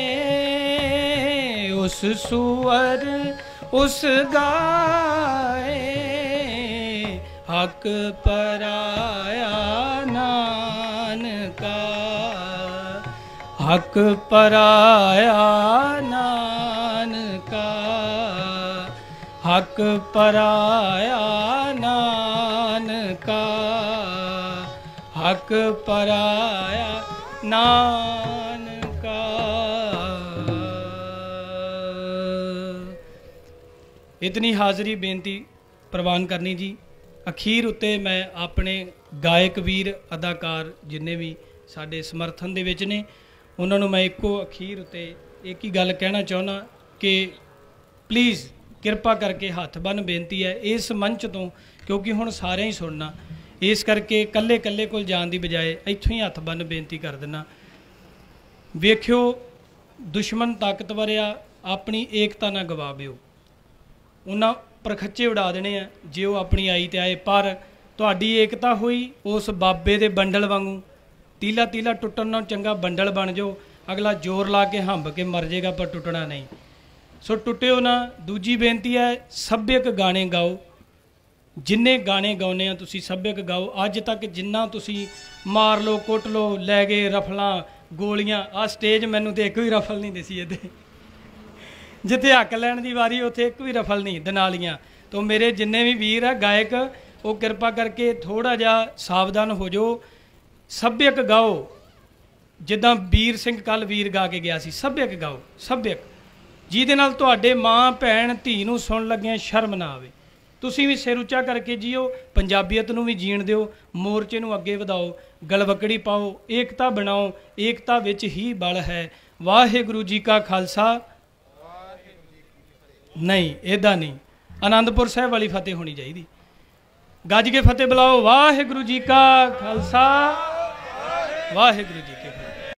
उस सूअर उस गाय। हक पराया नानका, हक पराया नानका, हक पराया नानका, हक पराया नानका। इतनी हाज़री बेनती प्रवान करनी जी। अखीर उत्ते मैं अपने गायक वीर अदाकार जिन्ने भी साडे समर्थन दे विच ने उन्हां नूं मैं इक्को अखीर उत्ते एक ही गल कहना चाहुंदा कि प्लीज़ किरपा करके हत्थ बन बेनती है इस मंच तो, क्योंकि हुण सारे ही सुनना, इस करके कल्ले कल्ले कोल जाण दी बजाए इत्थों ही हत्थ बन बेनती कर देना। वेखियो दुश्मन ताकतवर आ, अपनी एकता ना गवाबिओ। उन्हां प्रखच्चे उड़ा देने आ जे वो अपनी आई ते आए, पर तुहाडी एकता हुई उस बाबे दे बंडल वांगू तीला तीला टुटण नालों चंगा बंडल बन जाओ। अगला जोर ला के हंब के मर जाएगा पर टुटना नहीं। सो टुटिओ ना। दूजी बेनती है सभ्यक गाने गाओ, जिन्ने गाने गाउने आ तुसी सभ्यक गाओ। अज तक जिन्ना तुसी मार लो कुट लो लै गए रफलां गोलियां, आ स्टेज मैनू तो एक भी रफल नहीं दिसी इहदे, जिथे हक लैण दी वारी उत्थे एक भी रफल नहीं दनालियां। तो मेरे जिन्ने भी वीर है गायक वो कृपा करके थोड़ा जा सावधान हो जाओ, सभ्यक गाओ। ਜਿੱਦਾਂ ਵੀਰ ਸਿੰਘ ਕੱਲ ਵੀਰ ਗਾ ਕੇ ਗਿਆ ਸੀ, ਸੱਭਿਅਕ ਗਾਓ, ਸੱਭਿਅਕ, ਜਿਹਦੇ ਨਾਲ ਤੁਹਾਡੇ ਮਾਂ ਭੈਣ ਧੀ ਨੂੰ ਸੁਣ ਲੱਗਿਆਂ ਸ਼ਰਮ ਨਾ ਆਵੇ। ਤੁਸੀਂ ਵੀ ਸਿਰ ਉੱਚਾ ਕਰਕੇ ਜੀਓ, ਪੰਜਾਬੀਅਤ ਨੂੰ ਵੀ ਜੀਣ ਦਿਓ, ਮੋਰਚੇ ਨੂੰ ਅੱਗੇ ਵਧਾਓ, ਗਲਵਕੜੀ ਪਾਓ, ਏਕਤਾ ਬਣਾਓ, ਏਕਤਾ ਵਿੱਚ ਹੀ ਬਲ ਹੈ। ਵਾਹਿਗੁਰੂ ਜੀ ਕਾ ਖਾਲਸਾ। ਨਹੀਂ ਇੱਦਾਂ ਨਹੀਂ, ਆਨੰਦਪੁਰ ਸਾਹਿਬ ਵਾਲੀ ਫਤਿਹ ਹੋਣੀ ਚਾਹੀਦੀ। ਗੱਜ ਕੇ ਫਤਿਹ ਬੁਲਾਓ। ਵਾਹਿਗੁਰੂ ਜੀ ਕਾ ਖਾਲਸਾ, ਵਾਹਿਗੁਰੂ ਜੀ।